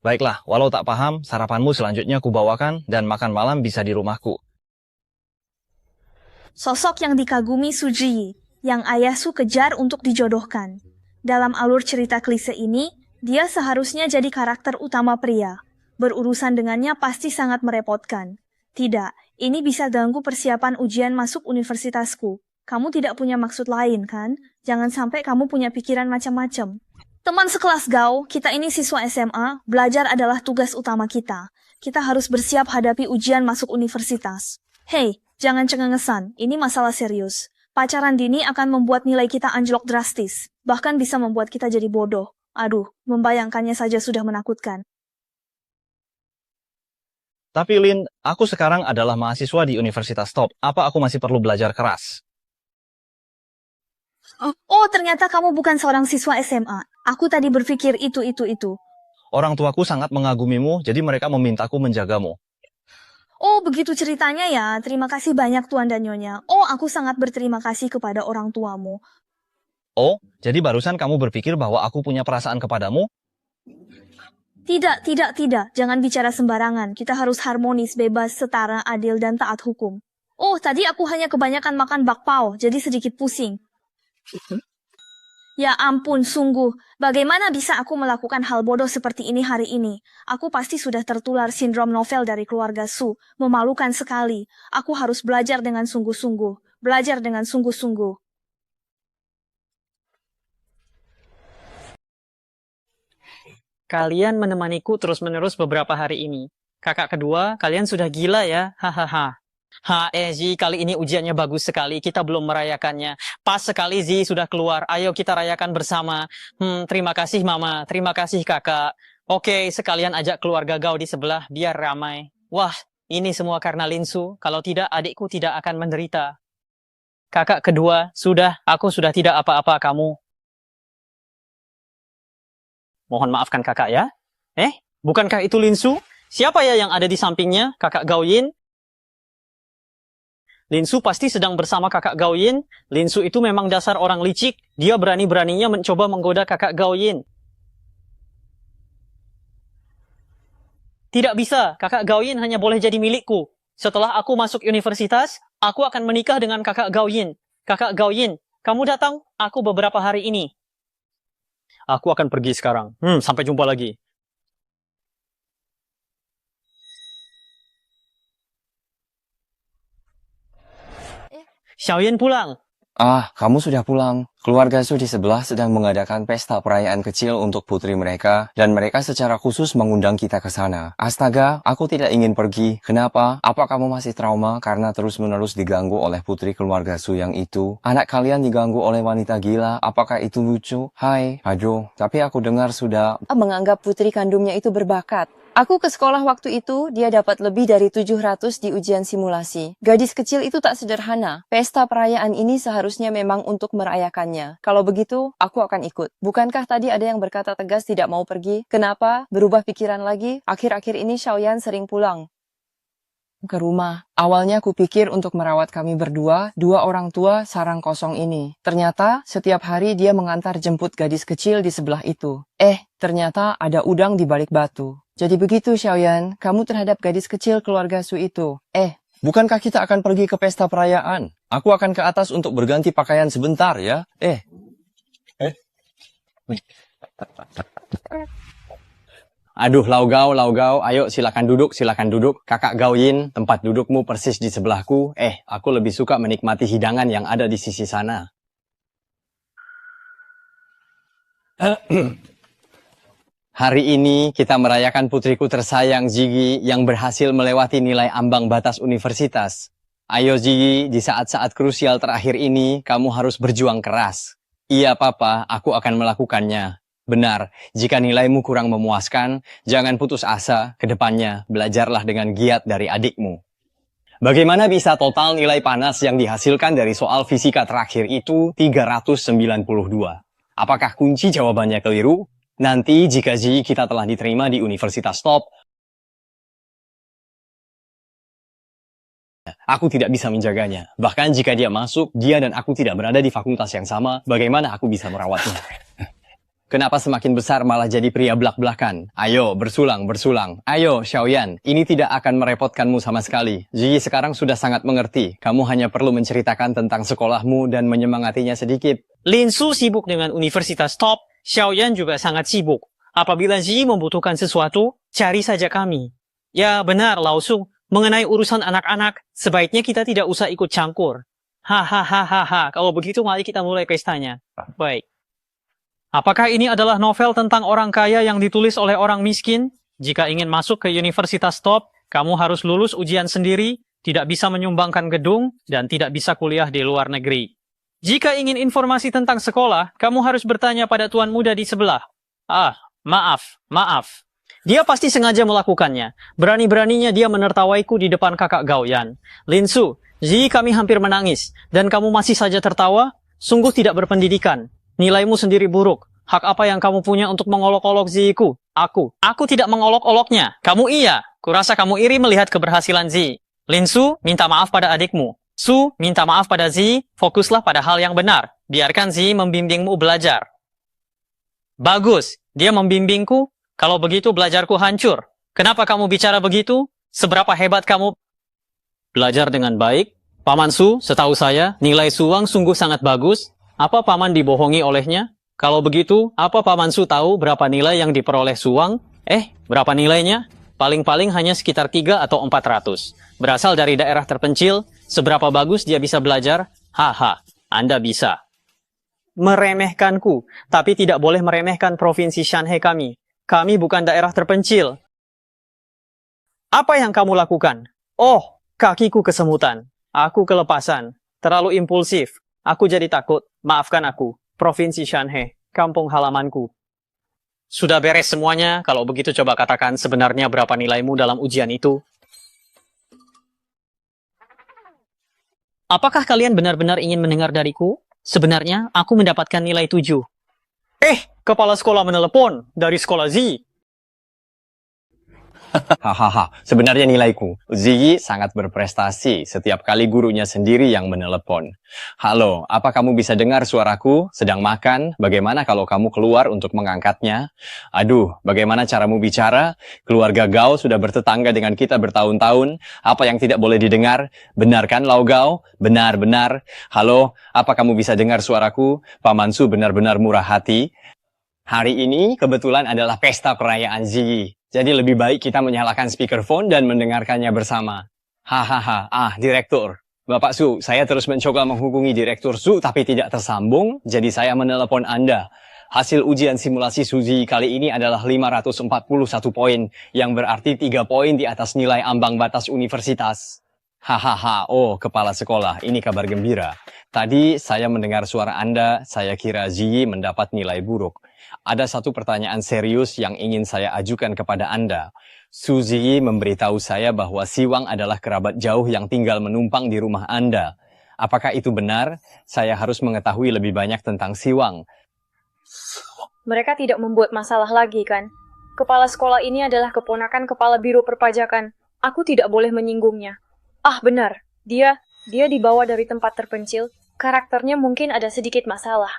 Baiklah, walau tak paham, sarapanmu selanjutnya kubawakan dan makan malam bisa di rumahku. Sosok yang dikagumi Suji, yang ayah Su kejar untuk dijodohkan. Dalam alur cerita klise ini, dia seharusnya jadi karakter utama pria. Berurusan dengannya pasti sangat merepotkan. Tidak, ini bisa ganggu persiapan ujian masuk universitasku. Kamu tidak punya maksud lain, kan? Jangan sampai kamu punya pikiran macam-macam. Teman sekelas Gao, kita ini siswa SMA, belajar adalah tugas utama kita. Kita harus bersiap hadapi ujian masuk universitas. Hei, jangan cengengesan, ini masalah serius. Pacaran dini akan membuat nilai kita anjlok drastis, bahkan bisa membuat kita jadi bodoh. Aduh, membayangkannya saja sudah menakutkan. Tapi Lin, aku sekarang adalah mahasiswa di universitas top. Apa aku masih perlu belajar keras? Oh, ternyata kamu bukan seorang siswa SMA. Aku tadi berpikir itu. Orang tuaku sangat mengagumimu, jadi mereka memintaku menjagamu. Oh, begitu ceritanya ya. Terima kasih banyak Tuan dan Nyonya. Oh, aku sangat berterima kasih kepada orang tuamu. Oh, jadi barusan kamu berpikir bahwa aku punya perasaan kepadamu? Tidak. Jangan bicara sembarangan. Kita harus harmonis, bebas, setara, adil, dan taat hukum. Oh, tadi aku hanya kebanyakan makan bakpao, jadi sedikit pusing. Ya ampun, sungguh. Bagaimana bisa aku melakukan hal bodoh seperti ini hari ini? Aku pasti sudah tertular sindrom novel dari keluarga Su. Memalukan sekali. Aku harus belajar dengan sungguh-sungguh. Kalian menemaniku terus-menerus beberapa hari ini. Kakak kedua, kalian sudah gila ya? Hahaha. Zi, kali ini ujiannya bagus sekali. Kita belum merayakannya. Pas sekali Zi sudah keluar. Ayo kita rayakan bersama. Terima kasih Mama. Terima kasih Kakak. Oke, sekalian ajak keluarga Gao di sebelah biar ramai. Wah, ini semua karena Linsu. Kalau tidak, adikku tidak akan menderita. Kakak kedua, aku sudah tidak apa-apa kamu. Mohon maafkan kakak ya. Bukankah itu Linsu? Siapa ya yang ada di sampingnya? Kakak Gaoyin? Linsu pasti sedang bersama kakak Gaoyin. Linsu itu memang dasar orang licik. Dia berani-beraninya mencoba menggoda kakak Gaoyin. Tidak bisa, kakak Gaoyin hanya boleh jadi milikku. Setelah aku masuk universitas, aku akan menikah dengan kakak Gaoyin. Kakak Gaoyin, kamu datang aku beberapa hari ini. Aku akan pergi sekarang. Sampai jumpa lagi. Xiaoyan pulang. Kamu sudah pulang. Keluarga Su di sebelah sedang mengadakan pesta perayaan kecil untuk putri mereka, dan mereka secara khusus mengundang kita ke sana. Astaga, aku tidak ingin pergi. Kenapa? Apa kamu masih trauma karena terus-menerus diganggu oleh putri keluarga Su yang itu? Anak kalian diganggu oleh wanita gila, apakah itu lucu? Hai, aduh, tapi aku dengar sudah menganggap putri kandungnya itu berbakat. Aku ke sekolah waktu itu, dia dapat lebih dari 700 di ujian simulasi. Gadis kecil itu tak sederhana. Pesta perayaan ini seharusnya memang untuk merayakannya. Kalau begitu, aku akan ikut. Bukankah tadi ada yang berkata tegas tidak mau pergi? Kenapa? Berubah pikiran lagi? Akhir-akhir ini Xiaoyan sering pulang ke rumah. Awalnya aku pikir untuk merawat kami berdua, dua orang tua sarang kosong ini. Ternyata setiap hari dia mengantar jemput gadis kecil di sebelah itu. Ternyata ada udang di balik batu. Jadi begitu Xiaoyan, kamu terhadap gadis kecil keluarga Su itu. Bukankah kita akan pergi ke pesta perayaan? Aku akan ke atas untuk berganti pakaian sebentar ya. Aduh, Laugao, ayo silakan duduk. Kakak Gaoyin, tempat dudukmu persis di sebelahku. Aku lebih suka menikmati hidangan yang ada di sisi sana. Hari ini kita merayakan putriku tersayang Jigi yang berhasil melewati nilai ambang batas universitas. Ayo Jigi, di saat-saat krusial terakhir ini, kamu harus berjuang keras. Iya Papa, aku akan melakukannya. Benar, jika nilaimu kurang memuaskan, jangan putus asa, kedepannya belajarlah dengan giat dari adikmu. Bagaimana bisa total nilai panas yang dihasilkan dari soal fisika terakhir itu 392? Apakah kunci jawabannya keliru? Nanti jika Ji kita telah diterima di Universitas Top, aku tidak bisa menjaganya. Bahkan jika dia masuk, dia dan aku tidak berada di fakultas yang sama, bagaimana aku bisa merawatnya? Kenapa semakin besar malah jadi pria blak-blakan? Ayo, bersulang. Ayo, Xiaoyan, ini tidak akan merepotkanmu sama sekali. Ji sekarang sudah sangat mengerti. Kamu hanya perlu menceritakan tentang sekolahmu dan menyemangatinya sedikit. Linsu sibuk dengan Universitas Top. Xiaoyan juga sangat sibuk. Apabila Ji membutuhkan sesuatu, cari saja kami. Ya benar, Laosung. Mengenai urusan anak-anak, sebaiknya kita tidak usah ikut campur. Hahaha. Kalau begitu, mari kita mulai pestanya. Baik. Apakah ini adalah novel tentang orang kaya yang ditulis oleh orang miskin? Jika ingin masuk ke Universitas Top, kamu harus lulus ujian sendiri, tidak bisa menyumbangkan gedung, dan tidak bisa kuliah di luar negeri. Jika ingin informasi tentang sekolah, kamu harus bertanya pada tuan muda di sebelah. Maaf. Dia pasti sengaja melakukannya. Berani-beraninya dia menertawaiku di depan kakak Gaoyan. Linsu, Ji kami hampir menangis, dan kamu masih saja tertawa? Sungguh tidak berpendidikan. Nilaimu sendiri buruk. Hak apa yang kamu punya untuk mengolok-olok Ziku? Aku tidak mengolok-oloknya. Kamu iya. Kurasa kamu iri melihat keberhasilan Zi. Linsu, minta maaf pada adikmu. Su, minta maaf pada Zi, fokuslah pada hal yang benar. Biarkan Zi membimbingmu belajar. Bagus, dia membimbingku. Kalau begitu belajarku hancur. Kenapa kamu bicara begitu? Seberapa hebat kamu belajar dengan baik? Paman Su, setahu saya, nilai Suwang sungguh sangat bagus. Apa Paman dibohongi olehnya? Kalau begitu, apa Paman Su tahu berapa nilai yang diperoleh Suwang? Berapa nilainya? Paling-paling hanya sekitar 3 atau 400. Berasal dari daerah terpencil, seberapa bagus dia bisa belajar? Anda bisa. Meremehkanku, tapi tidak boleh meremehkan provinsi Shanhe kami. Kami bukan daerah terpencil. Apa yang kamu lakukan? Kakiku kesemutan. Aku kelepasan. Terlalu impulsif. Aku jadi takut. Maafkan aku. Provinsi Shanhe, kampung halamanku. Sudah beres semuanya, kalau begitu coba katakan sebenarnya berapa nilaimu dalam ujian itu. Apakah kalian benar-benar ingin mendengar dariku? Sebenarnya, aku mendapatkan nilai 7. Kepala sekolah menelepon dari sekolah Z. Hahaha, sebenarnya nilaiku. Ziyi sangat berprestasi setiap kali gurunya sendiri yang menelepon. Halo, apa kamu bisa dengar suaraku? Sedang makan? Bagaimana kalau kamu keluar untuk mengangkatnya? Aduh, bagaimana caramu bicara? Keluarga Gao sudah bertetangga dengan kita bertahun-tahun. Apa yang tidak boleh didengar? Benar kan, Lau Gao? Benar-benar. Halo, apa kamu bisa dengar suaraku? Paman Su benar-benar murah hati. Hari ini kebetulan adalah pesta perayaan Ziyi. Jadi lebih baik kita menyalakan speakerphone dan mendengarkannya bersama. Hahaha, Direktur. Bapak Su, saya terus mencoba menghubungi Direktur Su tapi tidak tersambung, jadi saya menelepon Anda. Hasil ujian simulasi Suzy kali ini adalah 541 poin, yang berarti 3 poin di atas nilai ambang batas universitas. Hahaha, kepala sekolah, ini kabar gembira. Tadi saya mendengar suara Anda, saya kira Ziyi mendapat nilai buruk. Ada satu pertanyaan serius yang ingin saya ajukan kepada Anda. Suzy memberitahu saya bahwa Siwang adalah kerabat jauh yang tinggal menumpang di rumah Anda. Apakah itu benar? Saya harus mengetahui lebih banyak tentang Siwang. Mereka tidak membuat masalah lagi, kan? Kepala sekolah ini adalah keponakan kepala biro perpajakan. Aku tidak boleh menyinggungnya. Benar. Dia dibawa dari tempat terpencil. Karakternya mungkin ada sedikit masalah.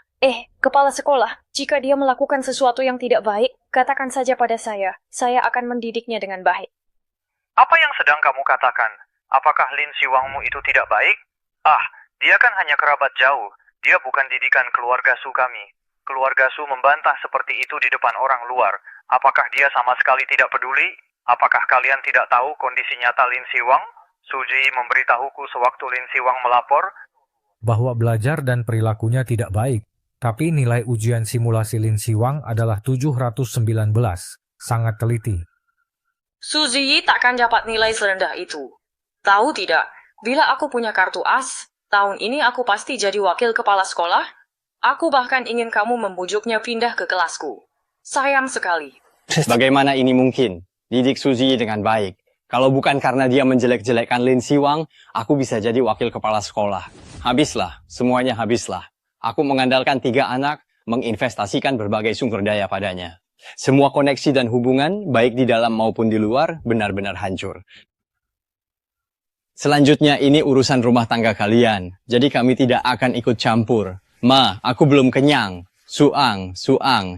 Kepala sekolah, jika dia melakukan sesuatu yang tidak baik, katakan saja pada saya. Saya akan mendidiknya dengan baik. Apa yang sedang kamu katakan? Apakah Lin Siwangmu itu tidak baik? Dia kan hanya kerabat jauh. Dia bukan didikan keluarga Su kami. Keluarga Su membantah seperti itu di depan orang luar. Apakah dia sama sekali tidak peduli? Apakah kalian tidak tahu kondisi nyata Lin Siwang? Suji memberitahuku sewaktu Lin Siwang melapor bahwa belajar dan perilakunya tidak baik. Tapi nilai ujian simulasi Lin Siwang adalah 719, sangat teliti. Suzy takkan dapat nilai serendah itu. Tahu tidak, bila aku punya kartu as, tahun ini aku pasti jadi wakil kepala sekolah. Aku bahkan ingin kamu membujuknya pindah ke kelasku. Sayang sekali. Bagaimana ini mungkin? Didik Suzy dengan baik. Kalau bukan karena dia menjelek-jelekkan Lin Siwang, aku bisa jadi wakil kepala sekolah. Habislah, semuanya habislah. Aku mengandalkan 3 anak, menginvestasikan berbagai sumber daya padanya. Semua koneksi dan hubungan, baik di dalam maupun di luar, benar-benar hancur. Selanjutnya ini urusan rumah tangga kalian, jadi kami tidak akan ikut campur. Ma, aku belum kenyang. Suang,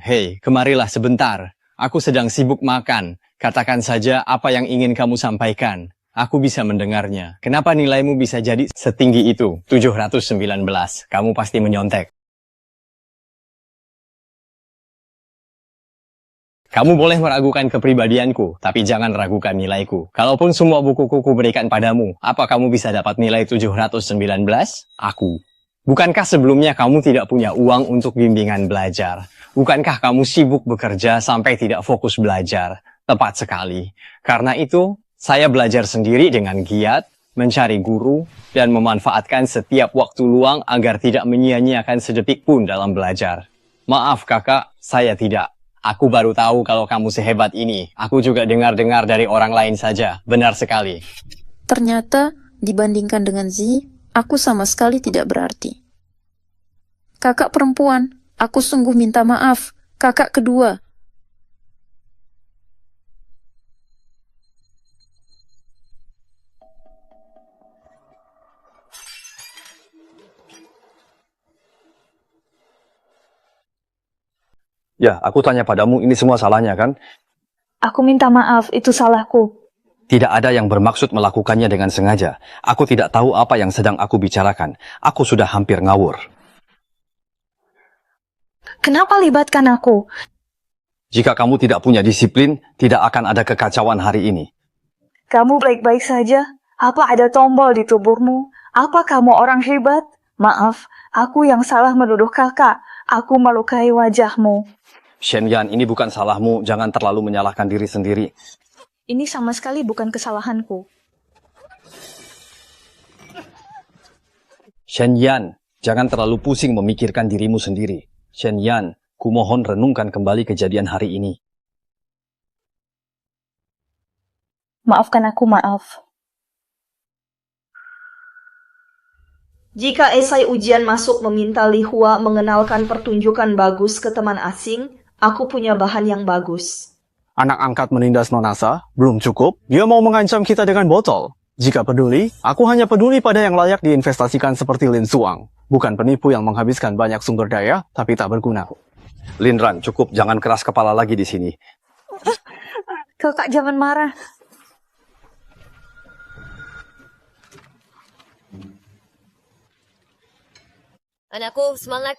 hei, kemarilah sebentar. Aku sedang sibuk makan. Katakan saja apa yang ingin kamu sampaikan. Aku bisa mendengarnya. Kenapa nilaimu bisa jadi setinggi itu? 719. Kamu pasti menyontek. Kamu boleh meragukan kepribadianku, tapi jangan ragukan nilaiku. Kalaupun semua bukuku kuberikan padamu, apa kamu bisa dapat nilai 719? Aku. Bukankah sebelumnya kamu tidak punya uang untuk bimbingan belajar? Bukankah kamu sibuk bekerja sampai tidak fokus belajar? Tepat sekali. Karena itu, saya belajar sendiri dengan giat, mencari guru, dan memanfaatkan setiap waktu luang agar tidak menyia-nyiakan sedetik pun dalam belajar. Maaf kakak, saya tidak. Aku baru tahu kalau kamu sehebat ini. Aku juga dengar-dengar dari orang lain saja. Benar sekali. Ternyata, dibandingkan dengan Z, aku sama sekali tidak berarti. Kakak perempuan, aku sungguh minta maaf. Kakak kedua. Ya, aku tanya padamu, ini semua salahnya kan? Aku minta maaf, itu salahku. Tidak ada yang bermaksud melakukannya dengan sengaja. Aku tidak tahu apa yang sedang aku bicarakan. Aku sudah hampir ngawur. Kenapa libatkan aku? Jika kamu tidak punya disiplin, tidak akan ada kekacauan hari ini. Kamu baik-baik saja? Apa ada tombol di tubuhmu? Apa kamu orang hebat? Maaf, aku yang salah menuduh kakak. Aku melukai wajahmu. Shen Yan, ini bukan salahmu. Jangan terlalu menyalahkan diri sendiri. Ini sama sekali bukan kesalahanku. Shen Yan, jangan terlalu pusing memikirkan dirimu sendiri. Shen Yan, kumohon renungkan kembali kejadian hari ini. Maafkan aku, maaf. Jika esai ujian masuk meminta Li Hua mengenalkan pertunjukan bagus ke teman asing, aku punya bahan yang bagus. Anak angkat menindas Nonasa? Belum cukup? Dia mau mengancam kita dengan botol. Jika peduli, aku hanya peduli pada yang layak diinvestasikan seperti Lin Suang. Bukan penipu yang menghabiskan banyak sumber daya, tapi tak berguna. Lin Ran, cukup, jangan keras kepala lagi di sini. Kakak jangan marah. Anakku, semangat.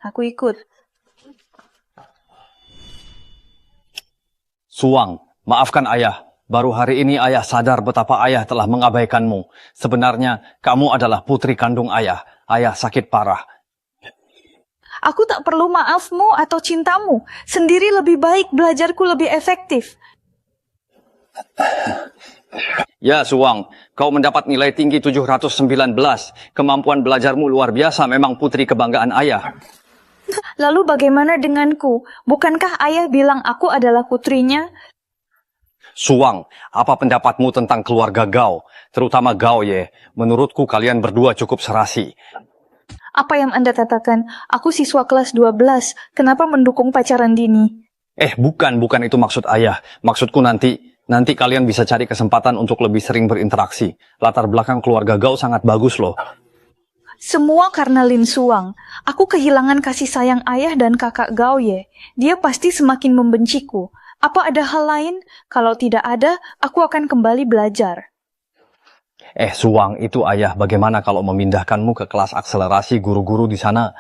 Aku ikut. Suang, maafkan ayah. Baru hari ini ayah sadar betapa ayah telah mengabaikanmu. Sebenarnya, kamu adalah putri kandung ayah. Ayah sakit parah. Aku tak perlu maafmu atau cintamu. Sendiri lebih baik, belajarku lebih efektif. Ya, Suang, kau mendapat nilai tinggi 719. Kemampuan belajarmu luar biasa, memang putri kebanggaan ayah. Lalu bagaimana denganku? Bukankah ayah bilang aku adalah putrinya? Suang, apa pendapatmu tentang keluarga Gao? Terutama Gao Ye. Menurutku kalian berdua cukup serasi. Apa yang Anda katakan? Aku siswa kelas 12. Kenapa mendukung pacaran dini? Bukan itu maksud ayah. Maksudku nanti kalian bisa cari kesempatan untuk lebih sering berinteraksi. Latar belakang keluarga Gao sangat bagus loh. Semua karena Lin Suang. Aku kehilangan kasih sayang ayah dan kakak Gao Ye. Dia pasti semakin membenciku. Apa ada hal lain? Kalau tidak ada, aku akan kembali belajar. Suang, itu ayah. Bagaimana kalau memindahkanmu ke kelas akselerasi guru-guru di sana?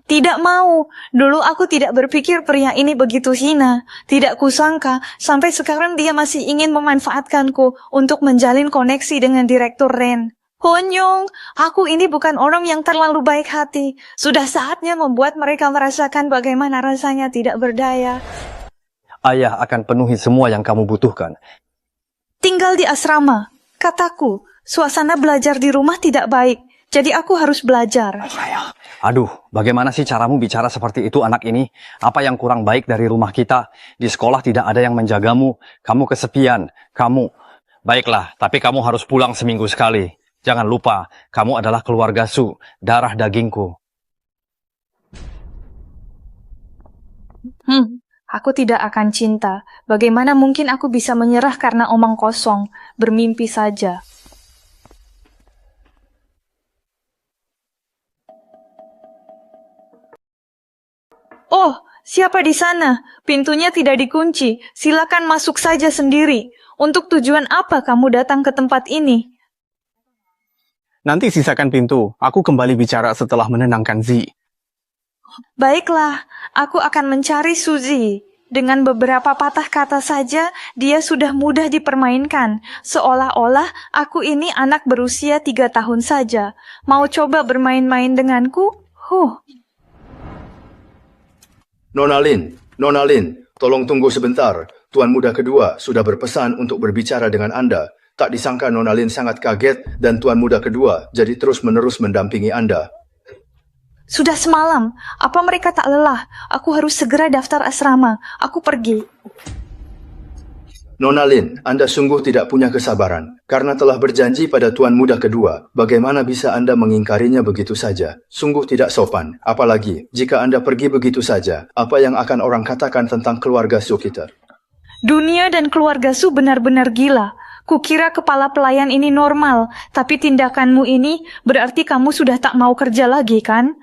Tidak mau. Dulu aku tidak berpikir pria ini begitu hina. Tidak kusangka, sampai sekarang dia masih ingin memanfaatkanku untuk menjalin koneksi dengan Direktur Ren. Honyong, aku ini bukan orang yang terlalu baik hati. Sudah saatnya membuat mereka merasakan bagaimana rasanya tidak berdaya. Ayah akan penuhi semua yang kamu butuhkan. Tinggal di asrama. Kataku, suasana belajar di rumah tidak baik. Jadi aku harus belajar. Aduh, bagaimana sih caramu bicara seperti itu anak ini? Apa yang kurang baik dari rumah kita? Di sekolah tidak ada yang menjagamu. Kamu kesepian. Baiklah, tapi kamu harus pulang seminggu sekali. Jangan lupa, kamu adalah keluarga Su, darah dagingku. Aku tidak akan cinta. Bagaimana mungkin aku bisa menyerah karena omong kosong, bermimpi saja. Oh, siapa di sana? Pintunya tidak dikunci. Silakan masuk saja sendiri. Untuk tujuan apa kamu datang ke tempat ini? Nanti sisakan pintu. Aku kembali bicara setelah menenangkan Zi. Baiklah, aku akan mencari Suzy. Dengan beberapa patah kata saja, dia sudah mudah dipermainkan. Seolah-olah aku ini anak berusia 3 tahun saja. Mau coba bermain-main denganku? Nona Lin, tolong tunggu sebentar. Tuan muda kedua sudah berpesan untuk berbicara dengan Anda. Tak disangka Nona Lin sangat kaget dan Tuan muda kedua jadi terus-menerus mendampingi Anda. Sudah semalam. Apa mereka tak lelah? Aku harus segera daftar asrama. Aku pergi. Nona Lin, Anda sungguh tidak punya kesabaran. Karena telah berjanji pada Tuan muda kedua, bagaimana bisa Anda mengingkarinya begitu saja? Sungguh tidak sopan. Apalagi, jika Anda pergi begitu saja, apa yang akan orang katakan tentang keluarga Su kita? Dunia dan keluarga Su benar-benar gila. Kukira kepala pelayan ini normal, tapi tindakanmu ini berarti kamu sudah tak mau kerja lagi, kan?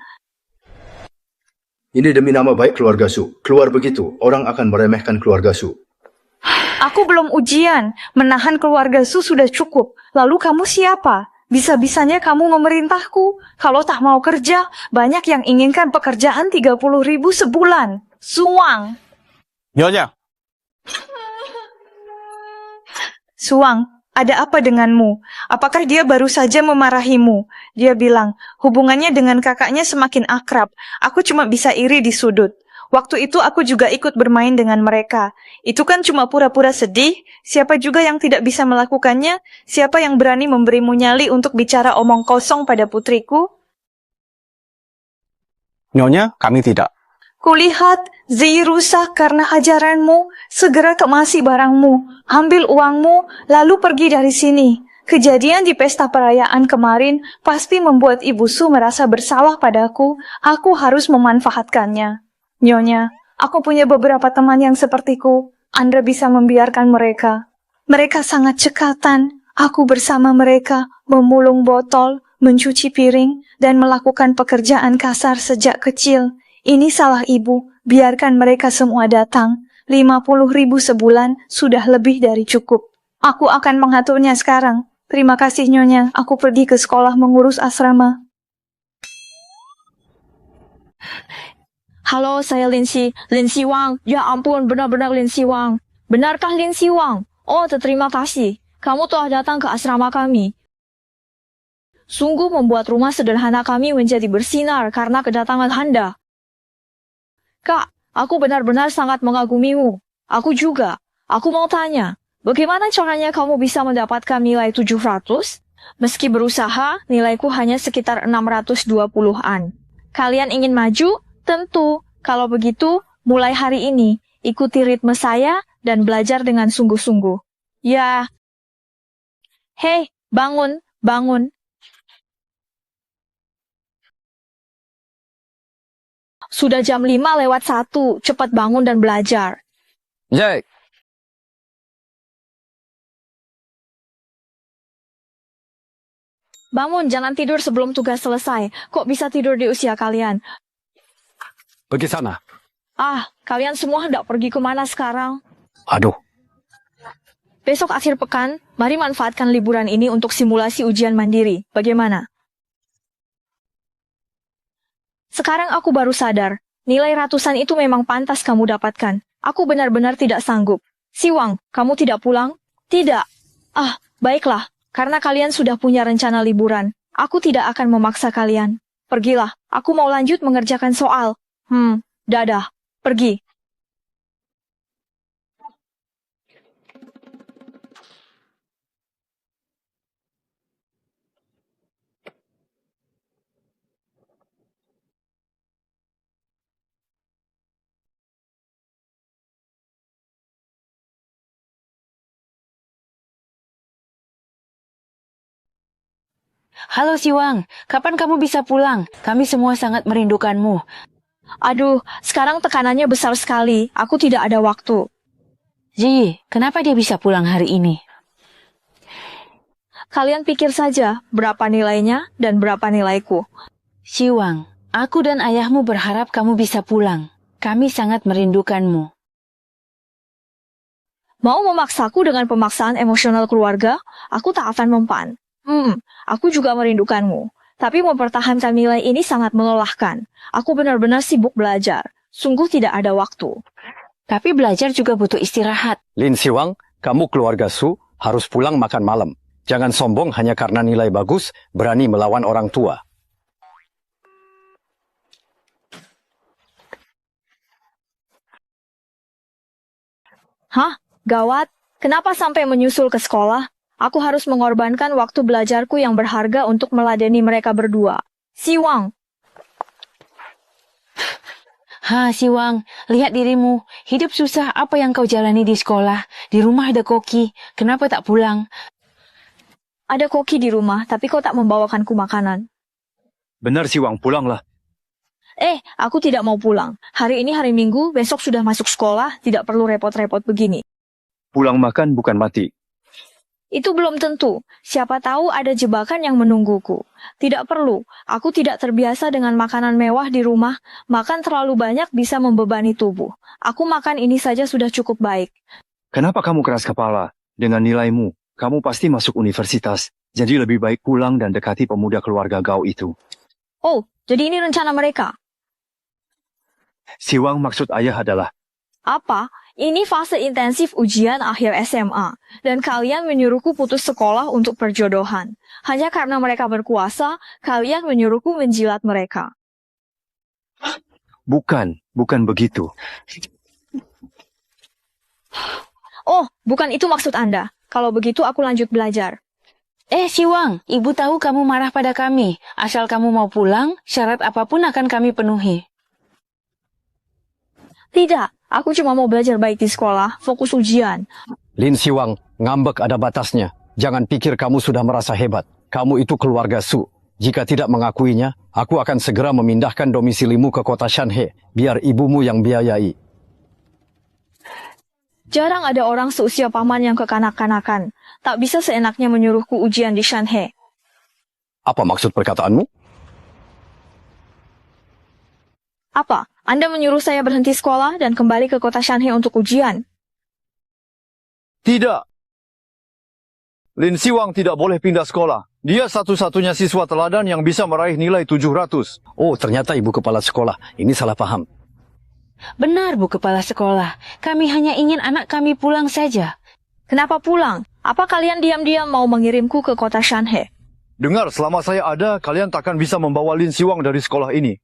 Ini demi nama baik keluarga Su. Keluar begitu, orang akan meremehkan keluarga Su. Aku belum ujian. Menahan keluarga Su sudah cukup. Lalu kamu siapa? Bisa-bisanya kamu memerintahku. Kalau tak mau kerja, banyak yang inginkan pekerjaan 30.000 sebulan. Suang. Nyonya. Suang, ada apa denganmu? Apakah dia baru saja memarahimu? Dia bilang, hubungannya dengan kakaknya semakin akrab. Aku cuma bisa iri di sudut. Waktu itu aku juga ikut bermain dengan mereka. Itu kan cuma pura-pura sedih. Siapa juga yang tidak bisa melakukannya? Siapa yang berani memberimu nyali untuk bicara omong kosong pada putriku? Nyonya, kami tidak. Kulihat Zi rusak karena ajaranmu. Segera kemasi barangmu, ambil uangmu, lalu pergi dari sini. Kejadian di pesta perayaan kemarin pasti membuat Ibu Su merasa bersalah padaku. Aku harus memanfaatkannya. Nyonya, aku punya beberapa teman yang sepertiku. Anda bisa membiarkan mereka. Mereka sangat cekatan. Aku bersama mereka memulung botol, mencuci piring, dan melakukan pekerjaan kasar sejak kecil. Ini salah ibu, biarkan mereka semua datang. 50.000 sebulan sudah lebih dari cukup. Aku akan mengaturnya sekarang. Terima kasih Nyonya, aku pergi ke sekolah mengurus asrama. Halo, saya Lindsay Wang. Ya ampun, benar-benar Lindsay Wang. Benarkah Lindsay Wang? Oh, terima kasih. Kamu telah datang ke asrama kami. Sungguh membuat rumah sederhana kami menjadi bersinar karena kedatangan Anda. Kak, aku benar-benar sangat mengagumimu. Aku juga. Aku mau tanya, bagaimana caranya kamu bisa mendapatkan nilai 700? Meski berusaha, nilaiku hanya sekitar 620-an. Kalian ingin maju? Tentu. Kalau begitu, mulai hari ini, ikuti ritme saya dan belajar dengan sungguh-sungguh. Ya. Hei, bangun, bangun. Sudah jam 5:01, cepat bangun dan belajar. Jack. Bangun, jangan tidur sebelum tugas selesai. Kok bisa tidur di usia kalian? Pergi sana. Kalian semua hendak pergi kemana sekarang? Aduh. Besok akhir pekan, mari manfaatkan liburan ini untuk simulasi ujian mandiri. Bagaimana? Sekarang aku baru sadar, nilai ratusan itu memang pantas kamu dapatkan. Aku benar-benar tidak sanggup. Siwang, kamu tidak pulang? Tidak. Baiklah, karena kalian sudah punya rencana liburan. Aku tidak akan memaksa kalian. Pergilah, aku mau lanjut mengerjakan soal. Dadah, pergi. Halo Siwang, kapan kamu bisa pulang? Kami semua sangat merindukanmu. Aduh, sekarang tekanannya besar sekali. Aku tidak ada waktu. Ji, kenapa dia bisa pulang hari ini? Kalian pikir saja berapa nilainya dan berapa nilaiku. Siwang, aku dan ayahmu berharap kamu bisa pulang. Kami sangat merindukanmu. Mau memaksaku dengan pemaksaan emosional keluarga? Aku tak akan mempan. Aku juga merindukanmu. Tapi mempertahankan nilai ini sangat melelahkan. Aku benar-benar sibuk belajar. Sungguh tidak ada waktu. Tapi belajar juga butuh istirahat. Lin Siwang, kamu keluarga Su harus pulang makan malam. Jangan sombong hanya karena nilai bagus, berani melawan orang tua. Gawat. Kenapa sampai menyusul ke sekolah? Aku harus mengorbankan waktu belajarku yang berharga untuk meladeni mereka berdua. Siwang. Siwang, lihat dirimu. Hidup susah apa yang kau jalani di sekolah. Di rumah ada Koki. Kenapa tak pulang? Ada Koki di rumah, tapi kau tak membawakanku makanan. Benar Siwang, pulanglah. Aku tidak mau pulang. Hari ini hari Minggu, besok sudah masuk sekolah, tidak perlu repot-repot begini. Pulang makan bukan mati. Itu belum tentu. Siapa tahu ada jebakan yang menungguku. Tidak perlu. Aku tidak terbiasa dengan makanan mewah di rumah. Makan terlalu banyak bisa membebani tubuh. Aku makan ini saja sudah cukup baik. Kenapa kamu keras kepala? Dengan nilaimu, kamu pasti masuk universitas. Jadi lebih baik pulang dan dekati pemuda keluarga Gao itu. Oh, jadi ini rencana mereka? Siwang, maksud ayah adalah... Apa? Ini fase intensif ujian akhir SMA, dan kalian menyuruhku putus sekolah untuk perjodohan. Hanya karena mereka berkuasa, kalian menyuruhku menjilat mereka. Bukan begitu. Oh, bukan itu maksud Anda. Kalau begitu aku lanjut belajar. Siwang, ibu tahu kamu marah pada kami. Asal kamu mau pulang, syarat apapun akan kami penuhi. Tidak, aku cuma mau belajar baik di sekolah, fokus ujian. Lin Siwang, ngambek ada batasnya. Jangan pikir kamu sudah merasa hebat. Kamu itu keluarga Su. Jika tidak mengakuinya, aku akan segera memindahkan domisilimu ke kota Shanhe, biar ibumu yang biayai. Jarang ada orang seusia paman yang kekanak-kanakan. Tak bisa seenaknya menyuruhku ujian di Shanhe. Apa maksud perkataanmu? Apa? Anda menyuruh saya berhenti sekolah dan kembali ke kota Shanhe untuk ujian? Tidak. Lin Siwang tidak boleh pindah sekolah. Dia satu-satunya siswa teladan yang bisa meraih nilai 700. Oh, ternyata ibu kepala sekolah. Ini salah paham. Benar, Bu Kepala Sekolah. Kami hanya ingin anak kami pulang saja. Kenapa pulang? Apa kalian diam-diam mau mengirimku ke kota Shanhe? Dengar, selama saya ada, kalian takkan bisa membawa Lin Siwang dari sekolah ini.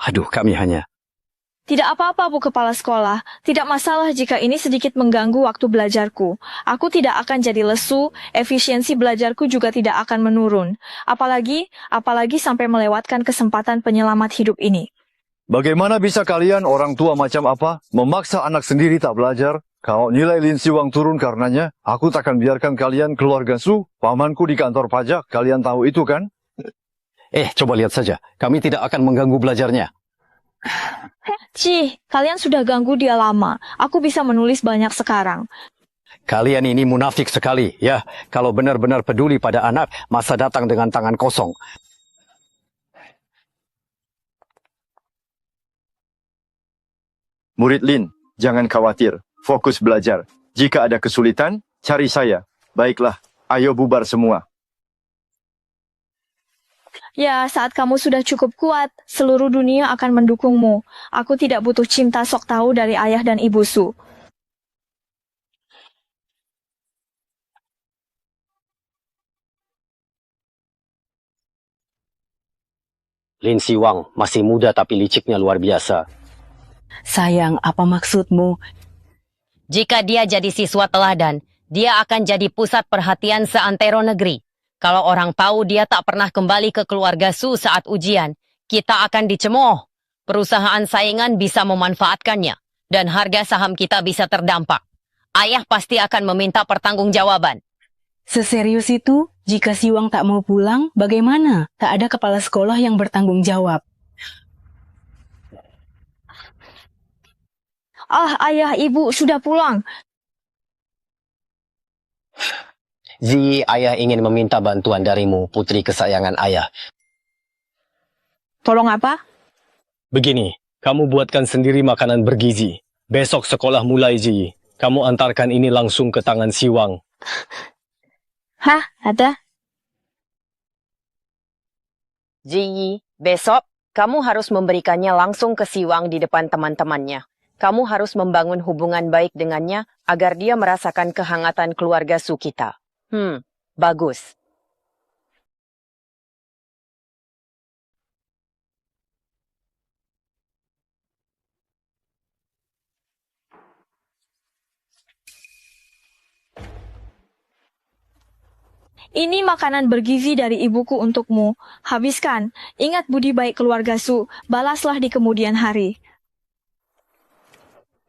Aduh, kami hanya... Tidak apa-apa, Bu Kepala Sekolah. Tidak masalah jika ini sedikit mengganggu waktu belajarku. Aku tidak akan jadi lesu, efisiensi belajarku juga tidak akan menurun. Apalagi sampai melewatkan kesempatan penyelamat hidup ini. Bagaimana bisa kalian, orang tua macam apa, memaksa anak sendiri tak belajar? Kalau nilai Lin Siwang turun karenanya, aku takkan biarkan kalian keluarga Su, pamanku di kantor pajak, kalian tahu itu kan? Coba lihat saja, kami tidak akan mengganggu belajarnya. Cih, kalian sudah ganggu dia lama. Aku bisa menulis banyak sekarang. Kalian ini munafik sekali, ya. Kalau benar-benar peduli pada anak, masa datang dengan tangan kosong. Murid Lin, jangan khawatir, fokus belajar. Jika ada kesulitan, cari saya. Baiklah, ayo bubar semua. Ya, saat kamu sudah cukup kuat, seluruh dunia akan mendukungmu. Aku tidak butuh cinta sok tahu dari ayah dan ibu Su. Lin Siwang masih muda tapi liciknya luar biasa. Sayang, apa maksudmu? Jika dia jadi siswa teladan, dia akan jadi pusat perhatian seantero negeri. Kalau orang tahu dia tak pernah kembali ke keluarga Su saat ujian, kita akan dicemooh. Perusahaan saingan bisa memanfaatkannya, dan harga saham kita bisa terdampak. Ayah pasti akan meminta pertanggungjawaban. Seserius itu? Jika Siwang tak mau pulang, bagaimana? Tak ada kepala sekolah yang bertanggung jawab. Ayah, ibu sudah pulang. Zi, ayah ingin meminta bantuan darimu, putri kesayangan ayah. Tolong apa? Begini, kamu buatkan sendiri makanan bergizi. Besok sekolah mulai, Zi. Kamu antarkan ini langsung ke tangan Siwang. Hah, ada? Ji, besok kamu harus memberikannya langsung ke Siwang di depan teman-temannya. Kamu harus membangun hubungan baik dengannya agar dia merasakan kehangatan keluarga Su kita. Bagus. Ini makanan bergizi dari ibuku untukmu. Habiskan. Ingat budi baik keluarga Su. Balaslah di kemudian hari.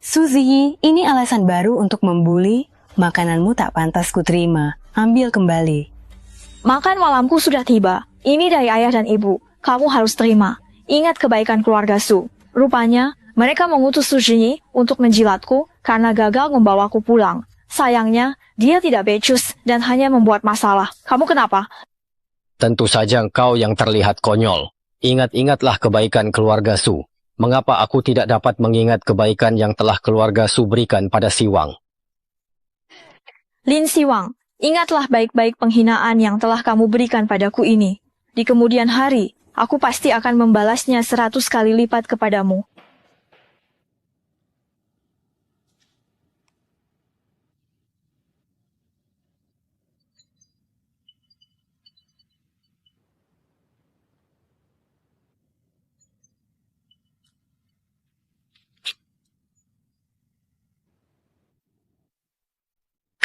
Suzy, ini alasan baru untuk membuli. Makananmu tak pantas kuterima. Ambil kembali. Makan malamku sudah tiba. Ini dari ayah dan ibu. Kamu harus terima. Ingat kebaikan keluarga Su. Rupanya, mereka mengutus Suji untuk menjilatku karena gagal membawaku pulang. Sayangnya, dia tidak becus dan hanya membuat masalah. Kamu kenapa? Tentu saja engkau yang terlihat konyol. Ingat-ingatlah kebaikan keluarga Su. Mengapa aku tidak dapat mengingat kebaikan yang telah keluarga Su berikan pada Siwang? Lin Siwang, ingatlah baik-baik penghinaan yang telah kamu berikan padaku ini. Di kemudian hari, aku pasti akan membalasnya 100 kali lipat kepadamu.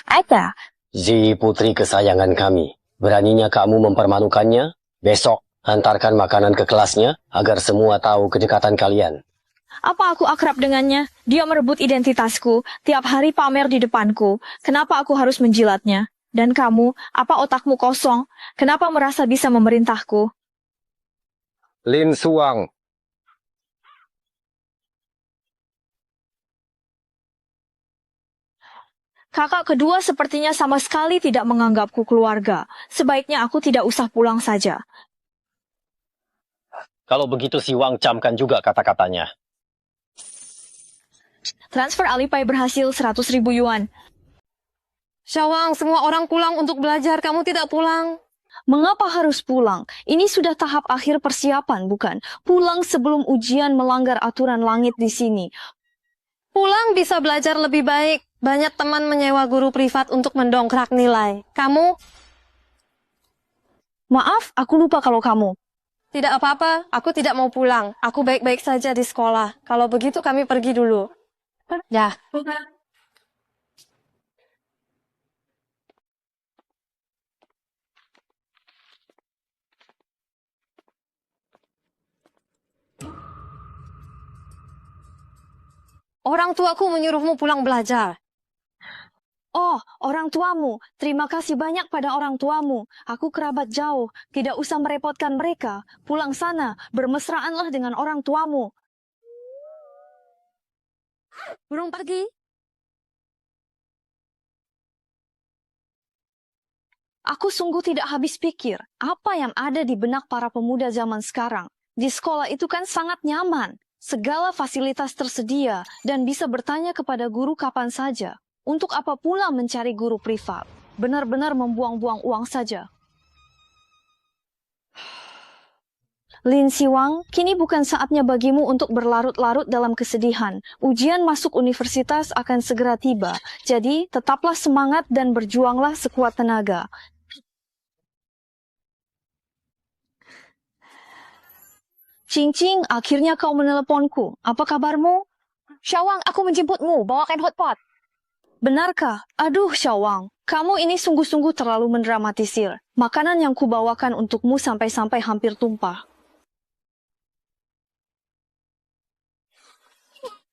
Ada. Zi, putri kesayangan kami. Beraninya kamu mempermalukannya? Besok, hantarkan makanan ke kelasnya agar semua tahu kedekatan kalian. Apa aku akrab dengannya? Dia merebut identitasku, tiap hari pamer di depanku. Kenapa aku harus menjilatnya? Dan kamu, apa otakmu kosong? Kenapa merasa bisa memerintahku? Lin Suang. Kakak kedua sepertinya sama sekali tidak menganggapku keluarga. Sebaiknya aku tidak usah pulang saja. Kalau begitu si Wang camkan juga kata-katanya. Transfer Alipay berhasil 100.000 yuan. Syawang, semua orang pulang untuk belajar, kamu tidak pulang. Mengapa harus pulang? Ini sudah tahap akhir persiapan, bukan? Pulang sebelum ujian melanggar aturan langit di sini. Pulang bisa belajar lebih baik. Banyak teman menyewa guru privat untuk mendongkrak nilai. Kamu? Maaf, aku lupa kalau kamu. Tidak apa-apa, aku tidak mau pulang. Aku baik-baik saja di sekolah. Kalau begitu kami pergi dulu. Ya. Orang tuaku menyuruhmu pulang belajar. Oh, orang tuamu. Terima kasih banyak pada orang tuamu. Aku kerabat jauh. Tidak usah merepotkan mereka. Pulang sana, bermesraanlah dengan orang tuamu. Burung pergi. Aku sungguh tidak habis pikir. Apa yang ada di benak para pemuda zaman sekarang? Di sekolah itu kan sangat nyaman. Segala fasilitas tersedia dan bisa bertanya kepada guru kapan saja. Untuk apa pula mencari guru privat? Benar-benar membuang-buang uang saja. Lin Siwang, kini bukan saatnya bagimu untuk berlarut-larut dalam kesedihan. Ujian masuk universitas akan segera tiba. Jadi, tetaplah semangat dan berjuanglah sekuat tenaga. Cing-cing, akhirnya kau meneleponku. Apa kabarmu? Syawang, aku menjemputmu. Bawakan hotpot. Benarkah? Aduh, Syawang. Kamu ini sungguh-sungguh terlalu mendramatisir. Makanan yang kubawakan untukmu sampai-sampai hampir tumpah.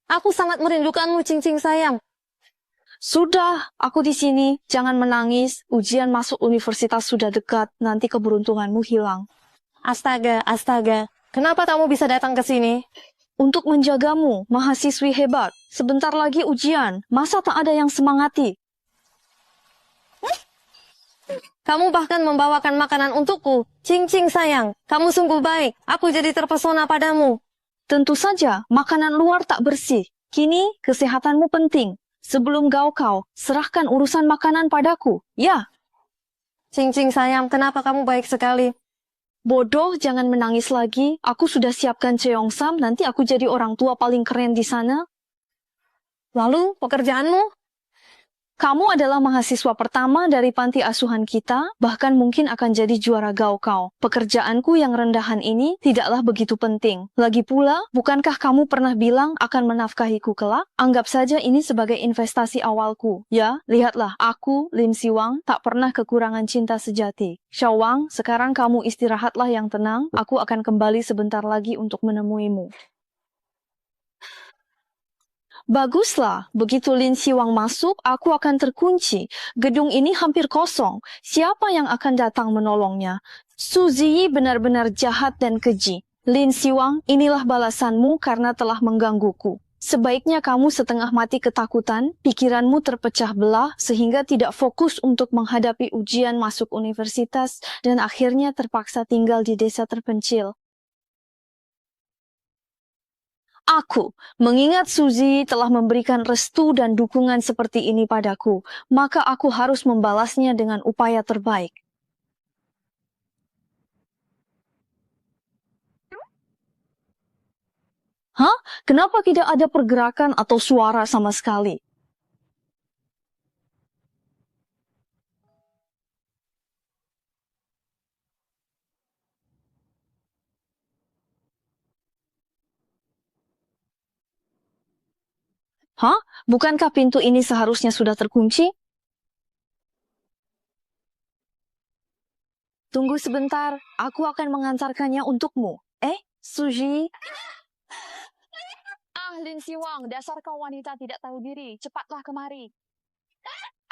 Aku sangat merindukanmu, Cing-cing sayang. Sudah, aku di sini. Jangan menangis. Ujian masuk universitas sudah dekat. Nanti keberuntunganmu hilang. Astaga, astaga. Kenapa kamu bisa datang ke sini? Untuk menjagamu, mahasiswi hebat. Sebentar lagi ujian. Masa tak ada yang semangati? Kamu bahkan membawakan makanan untukku. Cing-cing sayang, kamu sungguh baik. Aku jadi terpesona padamu. Tentu saja, makanan luar tak bersih. Kini, kesehatanmu penting. Sebelum kau, serahkan urusan makanan padaku. Ya. Cing-cing sayang, kenapa kamu baik sekali? Bodoh, jangan menangis lagi. Aku sudah siapkan Cheongsam, nanti aku jadi orang tua paling keren di sana. Lalu, pekerjaanmu? Kamu adalah mahasiswa pertama dari panti asuhan kita, bahkan mungkin akan jadi juara gaokao. Pekerjaanku yang rendahan ini tidaklah begitu penting. Lagi pula, bukankah kamu pernah bilang akan menafkahiku kelak? Anggap saja ini sebagai investasi awalku. Ya, lihatlah, aku, Lin Siwang, tak pernah kekurangan cinta sejati. Syawang, sekarang kamu istirahatlah yang tenang. Aku akan kembali sebentar lagi untuk menemuimu. Baguslah, begitu Lin Siwang masuk, aku akan terkunci. Gedung ini hampir kosong. Siapa yang akan datang menolongnya? Su Ziyi benar-benar jahat dan keji. Lin Siwang, inilah balasanmu karena telah menggangguku. Sebaiknya kamu setengah mati ketakutan, pikiranmu terpecah belah sehingga tidak fokus untuk menghadapi ujian masuk universitas dan akhirnya terpaksa tinggal di desa terpencil. Aku, mengingat Suzy telah memberikan restu dan dukungan seperti ini padaku, maka aku harus membalasnya dengan upaya terbaik. Hah? Kenapa tidak ada pergerakan atau suara sama sekali? Hah? Bukankah pintu ini seharusnya sudah terkunci? Tunggu sebentar, aku akan mengantarkannya untukmu. Suji? Lin Siwang, dasar kau wanita tidak tahu diri. Cepatlah kemari.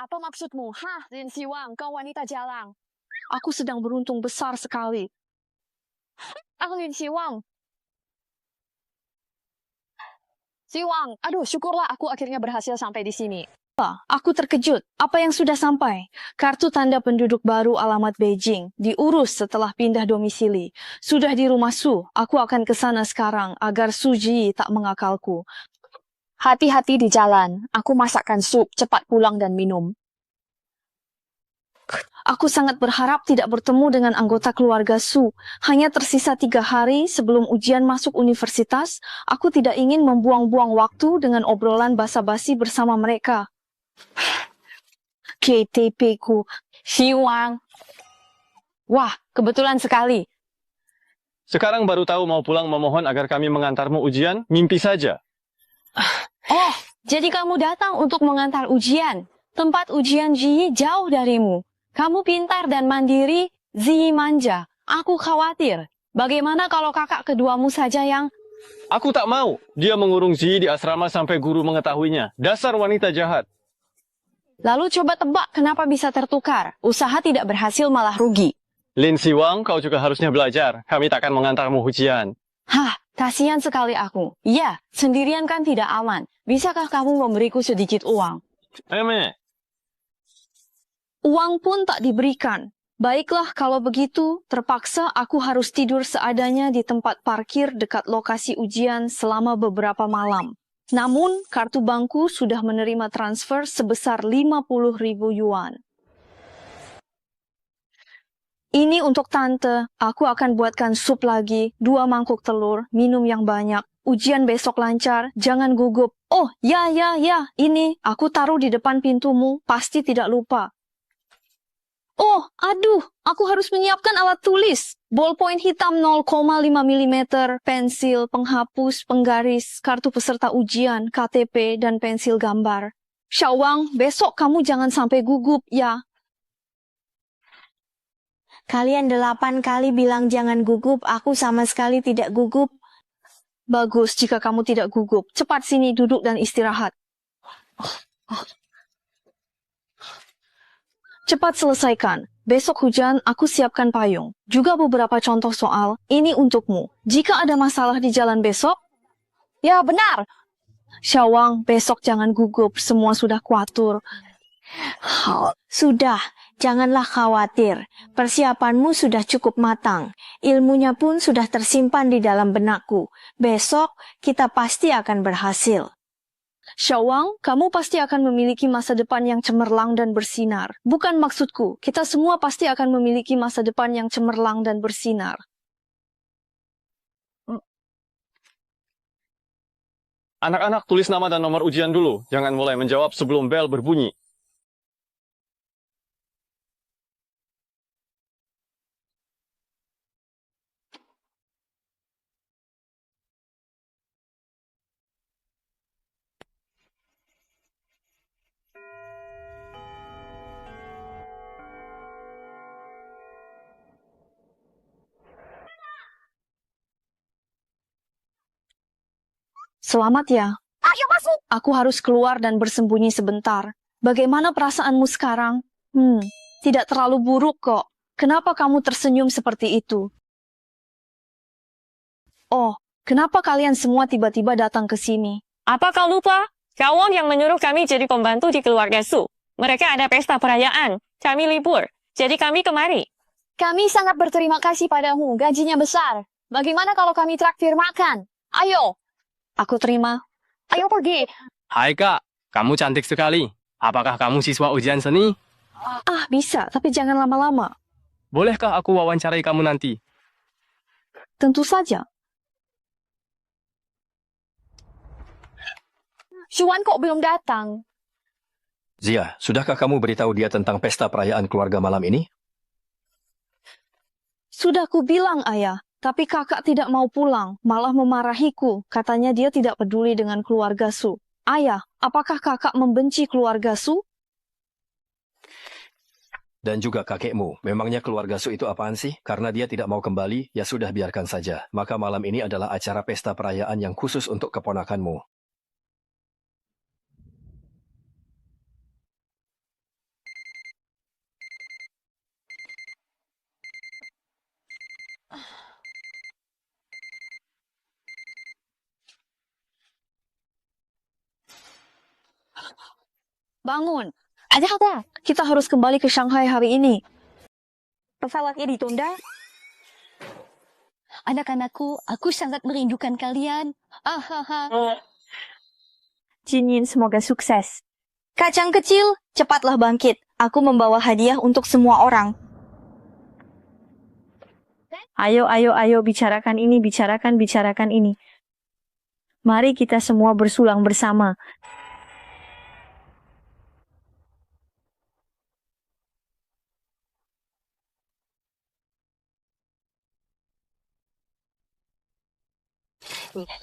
Apa maksudmu? Lin Siwang, kau wanita jalang. Aku sedang beruntung besar sekali. Lin Siwang. Siwang, aduh syukurlah aku akhirnya berhasil sampai di sini. Aku terkejut. Apa yang sudah sampai? Kartu tanda penduduk baru alamat Beijing. Diurus setelah pindah domisili. Sudah di rumah Su. Aku akan ke sana sekarang agar Suji tak mengakalku. Hati-hati di jalan. Aku masakkan sup. Cepat pulang dan minum. Aku sangat berharap tidak bertemu dengan anggota keluarga Su. Hanya tersisa 3 hari sebelum ujian masuk universitas. Aku tidak ingin membuang-buang waktu dengan obrolan basa-basi bersama mereka. KTP ku. Siwang. Wah, kebetulan sekali. Sekarang baru tahu mau pulang memohon agar kami mengantarmu ujian, mimpi saja. Oh, jadi kamu datang untuk mengantar ujian. Tempat ujian Ji jauh darimu. Kamu pintar dan mandiri, Zi manja. Aku khawatir. Bagaimana kalau kakak keduamu saja yang... Aku tak mau. Dia mengurung Zi di asrama sampai guru mengetahuinya. Dasar wanita jahat. Lalu coba tebak kenapa bisa tertukar. Usaha tidak berhasil malah rugi. Lin Siwang, kau juga harusnya belajar. Kami takkan mengantarmu ujian. Kasihan sekali aku. Iya, sendirian kan tidak aman. Bisakah kamu memberiku sedikit uang? Uang pun tak diberikan. Baiklah, kalau begitu, terpaksa aku harus tidur seadanya di tempat parkir dekat lokasi ujian selama beberapa malam. Namun, kartu bankku sudah menerima transfer sebesar 50.000 yuan. Ini untuk tante, aku akan buatkan sup lagi, 2 mangkuk telur, minum yang banyak. Ujian besok lancar, jangan gugup. Oh, ya, ini, aku taruh di depan pintumu, pasti tidak lupa. Oh, aduh, aku harus menyiapkan alat tulis. Ballpoint hitam 0,5 mm, pensil, penghapus, penggaris, kartu peserta ujian, KTP, dan pensil gambar. Xiaowang, besok kamu jangan sampai gugup, ya. Kalian 8 kali bilang jangan gugup, aku sama sekali tidak gugup. Bagus jika kamu tidak gugup. Cepat sini, duduk dan istirahat. Cepat selesaikan. Besok hujan, aku siapkan payung. Juga beberapa contoh soal. Ini untukmu. Jika ada masalah di jalan besok... Ya, benar. Xiaowang, besok jangan gugup. Semua sudah kuatur. Sudah, janganlah khawatir. Persiapanmu sudah cukup matang. Ilmunya pun sudah tersimpan di dalam benakku. Besok, kita pasti akan berhasil. Xiaowang, kamu pasti akan memiliki masa depan yang cemerlang dan bersinar. Bukan maksudku, kita semua pasti akan memiliki masa depan yang cemerlang dan bersinar. Anak-anak, tulis nama dan nomor ujian dulu. Jangan mulai menjawab sebelum bel berbunyi. Selamat ya. Ayo masuk. Aku harus keluar dan bersembunyi sebentar. Bagaimana perasaanmu sekarang? Tidak terlalu buruk kok. Kenapa kamu tersenyum seperti itu? Oh, kenapa kalian semua tiba-tiba datang ke sini? Apa kau lupa? Xiaowang yang menyuruh kami jadi pembantu di keluarga Su. Mereka ada pesta perayaan. Kami libur. Jadi kami kemari. Kami sangat berterima kasih padamu. Gajinya besar. Bagaimana kalau kami traktir makan? Ayo. Aku terima. Ayo pergi. Hai kak, kamu cantik sekali. Apakah kamu siswa ujian seni? Bisa, tapi jangan lama-lama. Bolehkah aku wawancarai kamu nanti? Tentu saja. Xuan kok belum datang? Zia, sudahkah kamu beritahu dia tentang pesta perayaan keluarga malam ini? Sudah ku bilang, Ayah. Tapi kakak tidak mau pulang, malah memarahiku. Katanya dia tidak peduli dengan keluarga Su. Ayah, apakah kakak membenci keluarga Su? Dan juga kakekmu. Memangnya keluarga Su itu apaan sih? Karena dia tidak mau kembali, ya sudah biarkan saja. Maka malam ini adalah acara pesta perayaan yang khusus untuk keponakanmu. Bangun. Ada apa? Kita harus kembali ke Shanghai hari ini. Pesawatnya ditunda. Anak-anakku, aku sangat merindukan kalian. Jinyin semoga sukses. Kacang kecil, cepatlah bangkit. Aku membawa hadiah untuk semua orang. Ayo, bicarakan ini. Mari kita semua bersulang bersama.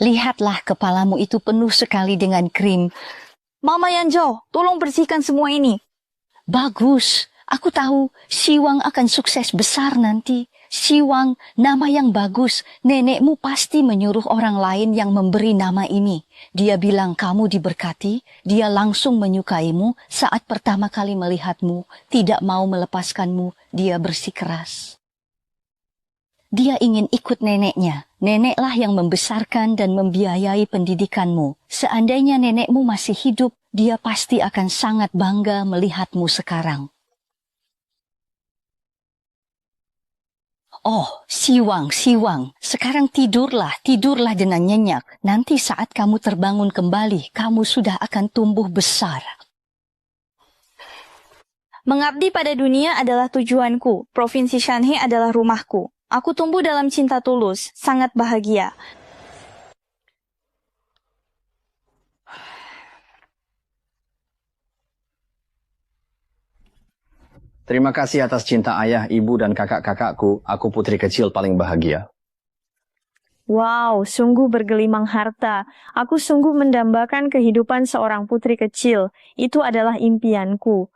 Lihatlah kepalamu itu penuh sekali dengan krim. Mama Yanzhou, tolong bersihkan semua ini. Bagus. Aku tahu Siwang akan sukses besar nanti. Siwang, nama yang bagus. Nenekmu pasti menyuruh orang lain yang memberi nama ini. Dia bilang kamu diberkati. Dia langsung menyukaimu saat pertama kali melihatmu. Tidak mau melepaskanmu. Dia bersikeras. Dia ingin ikut neneknya. Neneklah yang membesarkan dan membiayai pendidikanmu. Seandainya nenekmu masih hidup, dia pasti akan sangat bangga melihatmu sekarang. Oh, Siwang. Sekarang tidurlah dengan nyenyak. Nanti saat kamu terbangun kembali, kamu sudah akan tumbuh besar. Mengabdi pada dunia adalah tujuanku. Provinsi Shanhe adalah rumahku. Aku tumbuh dalam cinta tulus, sangat bahagia. Terima kasih atas cinta ayah, ibu, dan kakak-kakakku. Aku putri kecil paling bahagia. Wow, sungguh bergelimang harta. Aku sungguh mendambakan kehidupan seorang putri kecil. Itu adalah impianku.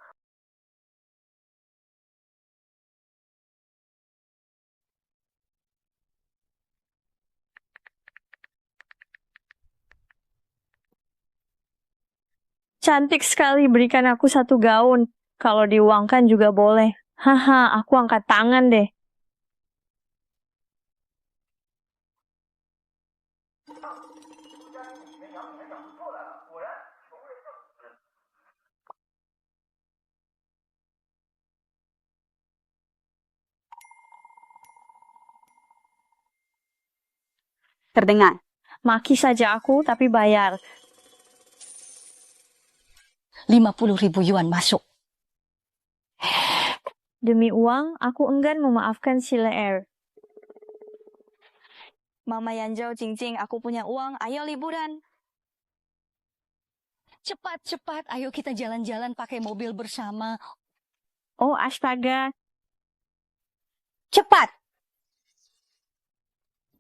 Cantik sekali, berikan aku satu gaun. Kalau diuangkan juga boleh. Haha, aku angkat tangan deh. Terdengar. Maki saja aku, tapi bayar. 50.000 yuan masuk. Demi uang, aku enggan memaafkan si Leer. Mama Yanzhou, Jing, aku punya uang. Ayo liburan. Cepat, ayo kita jalan-jalan pakai mobil bersama. Oh, astaga. Cepat.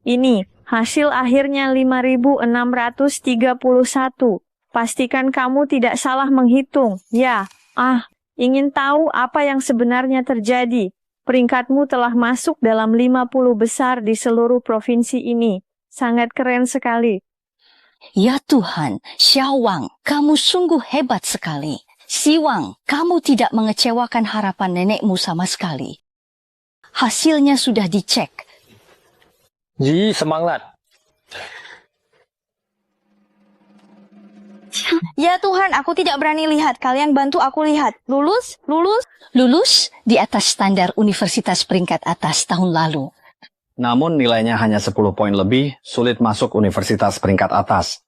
Ini, hasil akhirnya 5.631. Pastikan kamu tidak salah menghitung. Ya, ingin tahu apa yang sebenarnya terjadi. Peringkatmu telah masuk dalam 50 besar di seluruh provinsi ini. Sangat keren sekali. Ya Tuhan, Xiaowang, kamu sungguh hebat sekali. Siwang, kamu tidak mengecewakan harapan nenekmu sama sekali. Hasilnya sudah dicek. Ji, semangat. Ya Tuhan, aku tidak berani lihat. Kalian bantu aku lihat. Lulus? Lulus di atas standar universitas peringkat atas tahun lalu. Namun nilainya hanya 10 poin lebih, sulit masuk universitas peringkat atas.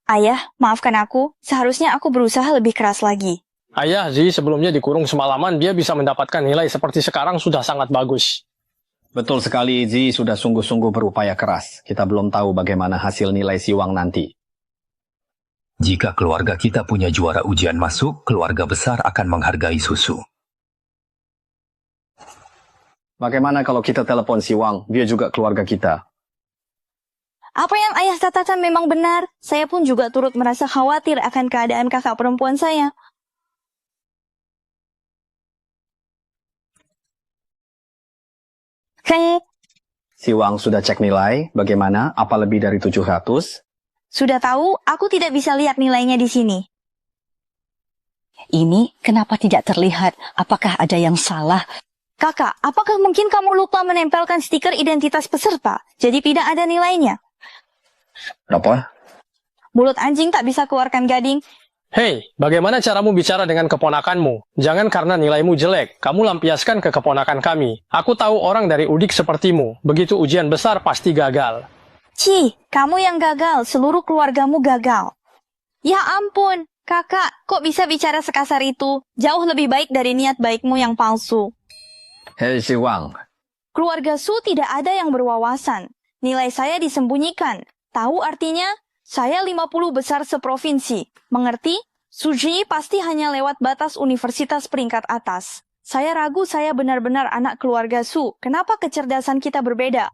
Ayah, maafkan aku. Seharusnya aku berusaha lebih keras lagi. Ayah, Zi sebelumnya dikurung semalaman, dia bisa mendapatkan nilai seperti sekarang sudah sangat bagus. Betul sekali, Zi sudah sungguh-sungguh berupaya keras. Kita belum tahu bagaimana hasil nilai Siwang nanti. Jika keluarga kita punya juara ujian masuk, keluarga besar akan menghargai susu. Bagaimana kalau kita telepon Siwang? Dia juga keluarga kita. Apa yang ayah katakan memang benar. Saya pun juga turut merasa khawatir akan keadaan kakak perempuan saya. Siwang sudah cek nilai, bagaimana? Apa lebih dari 700? Sudah tahu, aku tidak bisa lihat nilainya di sini. Ini kenapa tidak terlihat? Apakah ada yang salah? Kakak, apakah mungkin kamu lupa menempelkan stiker identitas peserta? Jadi tidak ada nilainya. Apa? Mulut anjing tak bisa keluarkan gading. Hei, bagaimana caramu bicara dengan keponakanmu? Jangan karena nilaimu jelek, kamu lampiaskan ke keponakan kami. Aku tahu orang dari Udik sepertimu. Begitu ujian besar pasti gagal. Ci, kamu yang gagal, seluruh keluargamu gagal. Ya ampun, kakak, kok bisa bicara sekasar itu? Jauh lebih baik dari niat baikmu yang palsu. Hei Siwang. Keluarga Su tidak ada yang berwawasan. Nilai saya disembunyikan. Tahu artinya? Saya 50 besar seprovinsi. Mengerti? Suji pasti hanya lewat batas universitas peringkat atas. Saya ragu saya benar-benar anak keluarga Su. Kenapa kecerdasan kita berbeda?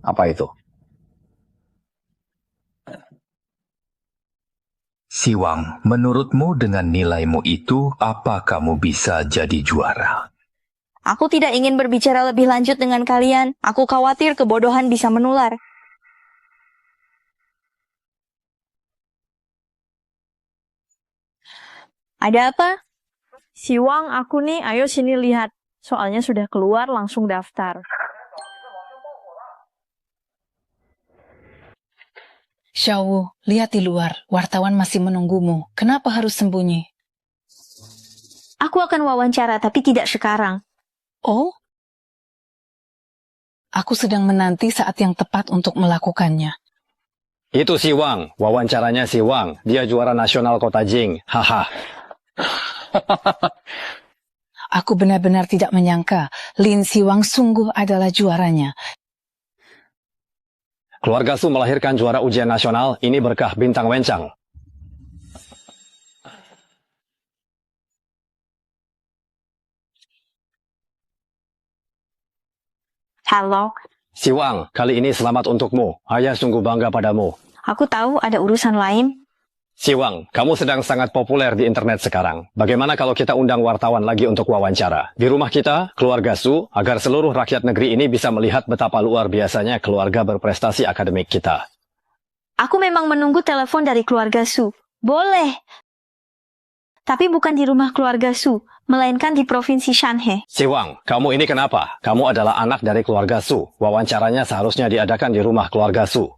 Apa itu? Siwang, menurutmu dengan nilaimu itu, apa kamu bisa jadi juara? Aku tidak ingin berbicara lebih lanjut dengan kalian. Aku khawatir kebodohan bisa menular. Ada apa? Siwang, aku nih, ayo sini lihat. Soalnya sudah keluar, langsung daftar. Xiaowu, lihat di luar. Wartawan masih menunggumu. Kenapa harus sembunyi? Aku akan wawancara, tapi tidak sekarang. Oh? Aku sedang menanti saat yang tepat untuk melakukannya. Itu Siwang, wawancaranya Siwang. Dia juara nasional Kota Jing. Haha. Aku benar-benar tidak menyangka Lin Siwang sungguh adalah juaranya. Keluarga Su melahirkan juara ujian nasional, ini berkah bintang wencang. Halo. Siwang, kali ini selamat untukmu. Ayah sungguh bangga padamu. Aku tahu ada urusan lain. Siwang, kamu sedang sangat populer di internet sekarang. Bagaimana kalau kita undang wartawan lagi untuk wawancara? Di rumah kita, keluarga Su, agar seluruh rakyat negeri ini bisa melihat betapa luar biasanya keluarga berprestasi akademik kita. Aku memang menunggu telepon dari keluarga Su. Boleh. Tapi bukan di rumah keluarga Su, melainkan di provinsi Shanhe. Siwang, kamu ini kenapa? Kamu adalah anak dari keluarga Su. Wawancaranya seharusnya diadakan di rumah keluarga Su.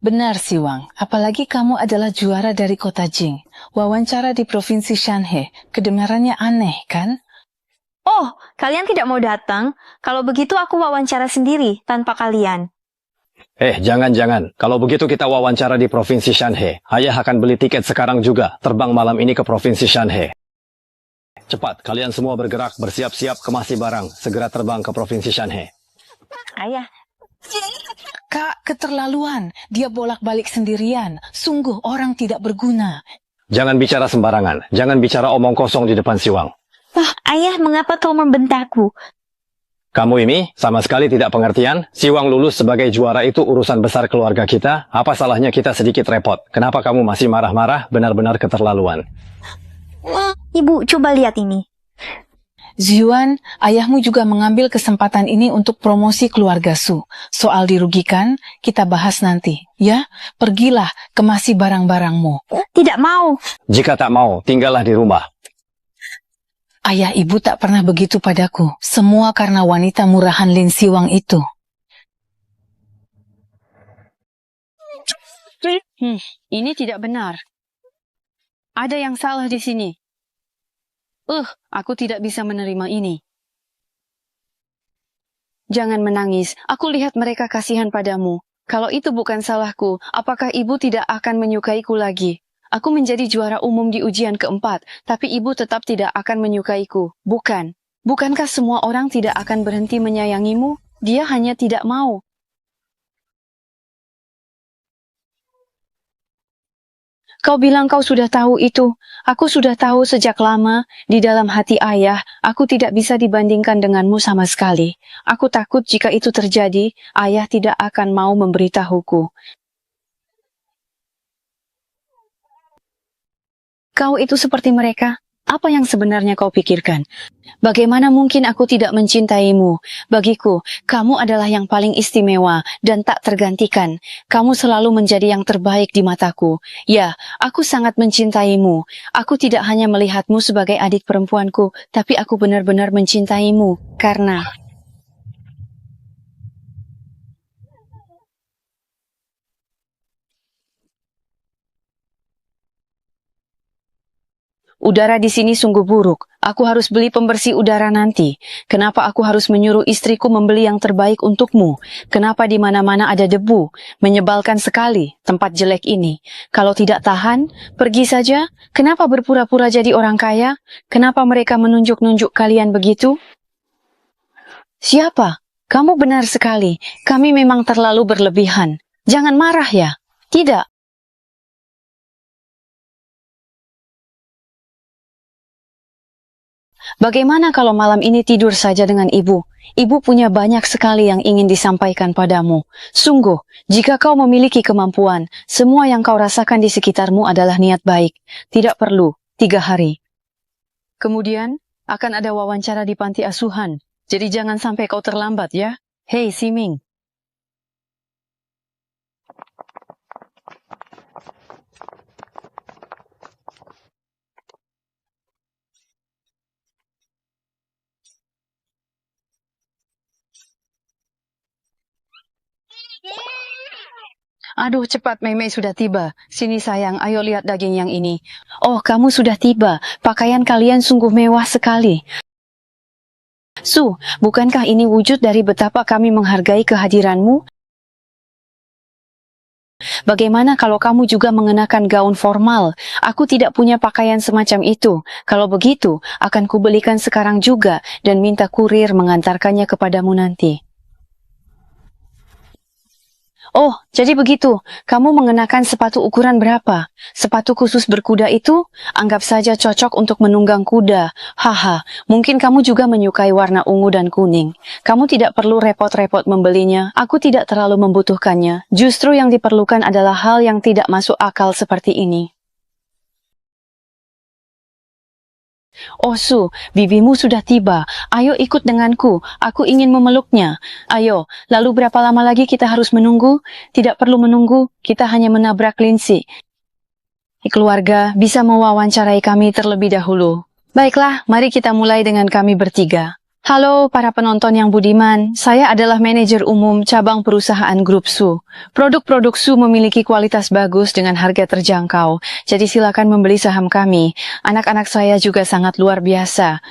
Benar, Siwang. Apalagi kamu adalah juara dari kota Jing. Wawancara di provinsi Shanhe. Kedengarannya aneh, kan? Oh, kalian tidak mau datang? Kalau begitu aku wawancara sendiri, tanpa kalian. Jangan-jangan. Kalau begitu kita wawancara di provinsi Shanhe. Ayah akan beli tiket sekarang juga. Terbang malam ini ke provinsi Shanhe. Cepat, kalian semua bergerak, bersiap-siap kemasi barang. Segera terbang ke provinsi Shanhe. Ayah. Kak, keterlaluan. Dia bolak-balik sendirian. Sungguh orang tidak berguna. Jangan bicara sembarangan. Jangan bicara omong kosong di depan Siwang. Ayah, mengapa kau membentakku? Kamu ini sama sekali tidak pengertian. Siwang lulus sebagai juara itu urusan besar keluarga kita. Apa salahnya kita sedikit repot? Kenapa kamu masih marah-marah? Benar-benar keterlaluan. Ibu, coba lihat ini. Ziyuan, ayahmu juga mengambil kesempatan ini untuk promosi keluarga Su. Soal dirugikan, kita bahas nanti. Ya, pergilah, kemasi barang-barangmu. Tidak mau. Jika tak mau, tinggallah di rumah. Ayah ibu tak pernah begitu padaku. Semua karena wanita murahan Lin Siwang itu. Ini tidak benar. Ada yang salah di sini. Aku tidak bisa menerima ini. Jangan menangis. Aku lihat mereka kasihan padamu. Kalau itu bukan salahku, apakah ibu tidak akan menyukaiku lagi? Aku menjadi juara umum di ujian keempat, tapi ibu tetap tidak akan menyukaiku. Bukan. Bukankah semua orang tidak akan berhenti menyayangimu? Dia hanya tidak mau. Kau bilang kau sudah tahu itu. Aku sudah tahu sejak lama. Di dalam hati ayah, aku tidak bisa dibandingkan denganmu sama sekali. Aku takut jika itu terjadi, ayah tidak akan mau memberitahuku. Kau itu seperti mereka. Apa yang sebenarnya kau pikirkan? Bagaimana mungkin aku tidak mencintaimu? Bagiku, kamu adalah yang paling istimewa dan tak tergantikan. Kamu selalu menjadi yang terbaik di mataku. Ya, aku sangat mencintaimu. Aku tidak hanya melihatmu sebagai adik perempuanku, tapi aku benar-benar mencintaimu. Karena udara di sini sungguh buruk. Aku harus beli pembersih udara nanti. Kenapa aku harus menyuruh istriku membeli yang terbaik untukmu? Kenapa di mana-mana ada debu? Menyebalkan sekali tempat jelek ini. Kalau tidak tahan, pergi saja. Kenapa berpura-pura jadi orang kaya? Kenapa mereka menunjuk-nunjuk kalian begitu? Siapa? Kamu benar sekali. Kami memang terlalu berlebihan. Jangan marah ya. Tidak. Bagaimana kalau malam ini tidur saja dengan ibu? Ibu punya banyak sekali yang ingin disampaikan padamu. Sungguh, jika kau memiliki kemampuan, semua yang kau rasakan di sekitarmu adalah niat baik. Tidak perlu 3 hari. Kemudian, akan ada wawancara di panti asuhan. Jadi jangan sampai kau terlambat ya. Hei Siming. Aduh, cepat, Meme sudah tiba. Sini sayang, ayo lihat daging yang ini. Oh, kamu sudah tiba. Pakaian kalian sungguh mewah sekali. Su, bukankah ini wujud dari betapa kami menghargai kehadiranmu? Bagaimana kalau kamu juga mengenakan gaun formal? Aku tidak punya pakaian semacam itu. Kalau begitu, akan kubelikan sekarang juga dan minta kurir mengantarkannya kepadamu nanti. Oh, jadi begitu. Kamu mengenakan sepatu ukuran berapa? Sepatu khusus berkuda itu? Anggap saja cocok untuk menunggang kuda. Haha, mungkin kamu juga menyukai warna ungu dan kuning. Kamu tidak perlu repot-repot membelinya. Aku tidak terlalu membutuhkannya. Justru yang diperlukan adalah hal yang tidak masuk akal seperti ini. Oh Su, bibimu sudah tiba. Ayo ikut denganku. Aku ingin memeluknya. Ayo, lalu berapa lama lagi kita harus menunggu? Tidak perlu menunggu, kita hanya menabrak Lindsay. Keluarga bisa mewawancarai kami terlebih dahulu. Baiklah, mari kita mulai dengan kami bertiga. Halo para penonton yang budiman, saya adalah manajer umum cabang perusahaan Grup Su. Produk-produk Su memiliki kualitas bagus dengan harga terjangkau, jadi silakan membeli saham kami. Anak-anak saya juga sangat luar biasa.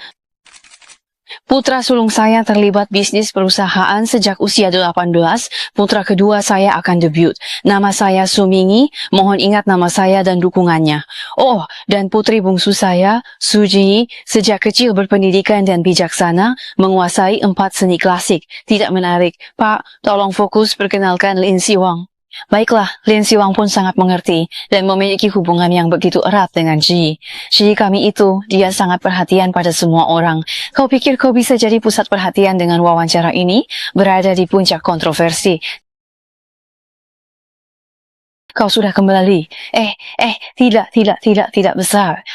Putra sulung saya terlibat bisnis perusahaan sejak usia 18, putra kedua saya akan debut. Nama saya Sumingi, mohon ingat nama saya dan dukungannya. Oh, dan putri bungsu saya, Suji, sejak kecil berpendidikan dan bijaksana, menguasai 4 seni klasik. Tidak menarik. Pak, tolong fokus perkenalkan Lin Siwang. Baiklah, Lin Siwang pun sangat mengerti dan memiliki hubungan yang begitu erat dengan Ji. Ji kami itu, dia sangat perhatian pada semua orang. Kau pikir kau bisa jadi pusat perhatian dengan wawancara ini? Berada di puncak kontroversi. Kau sudah kembali. Tidak besar.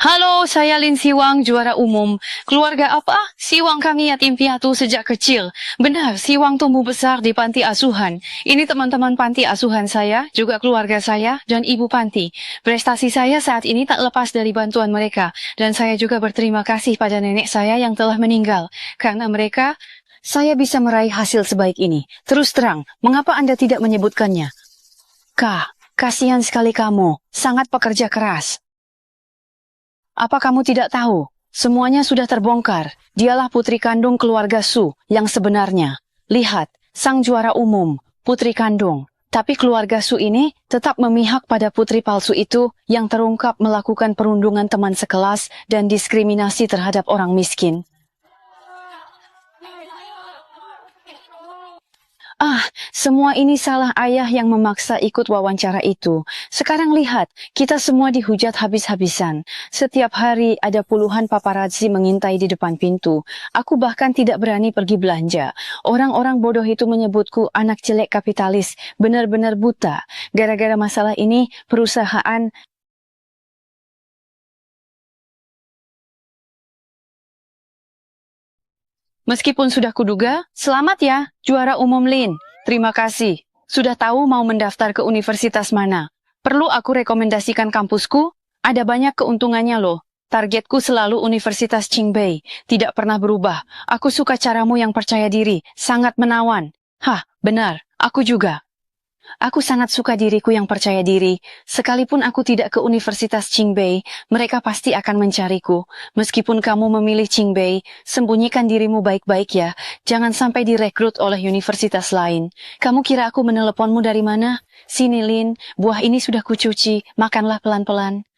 Halo, saya Lin Siwang, juara umum. Keluarga apa? Siwang kami yatim piatu sejak kecil. Benar, Siwang tumbuh besar di panti asuhan. Ini teman-teman panti asuhan saya, juga keluarga saya, dan ibu panti. Prestasi saya saat ini tak lepas dari bantuan mereka. Dan saya juga berterima kasih pada nenek saya yang telah meninggal. Karena mereka, saya bisa meraih hasil sebaik ini. Terus terang, mengapa Anda tidak menyebutkannya? Kasihan sekali kamu. Sangat pekerja keras. Apa kamu tidak tahu? Semuanya sudah terbongkar. Dialah putri kandung keluarga Su yang sebenarnya. Lihat, sang juara umum, putri kandung. Tapi keluarga Su ini tetap memihak pada putri palsu itu yang terungkap melakukan perundungan teman sekelas dan diskriminasi terhadap orang miskin. Semua ini salah ayah yang memaksa ikut wawancara itu. Sekarang lihat, kita semua dihujat habis-habisan. Setiap hari ada puluhan paparazzi mengintai di depan pintu. Aku bahkan tidak berani pergi belanja. Orang-orang bodoh itu menyebutku anak jelek kapitalis, benar-benar buta. Gara-gara masalah ini, perusahaan Meskipun sudah kuduga, selamat ya, juara umum Lin. Terima kasih. Sudah tahu mau mendaftar ke universitas mana. Perlu aku rekomendasikan kampusku? Ada banyak keuntungannya loh. Targetku selalu Universitas Qingbei. Tidak pernah berubah. Aku suka caramu yang percaya diri. Sangat menawan. Hah, benar. Aku juga. Aku sangat suka diriku yang percaya diri. Sekalipun aku tidak ke Universitas Qingbei, mereka pasti akan mencariku. Meskipun kamu memilih Qingbei, sembunyikan dirimu baik-baik ya. Jangan sampai direkrut oleh universitas lain. Kamu kira aku meneleponmu dari mana? Sini Lin, buah ini sudah kucuci. Makanlah pelan-pelan.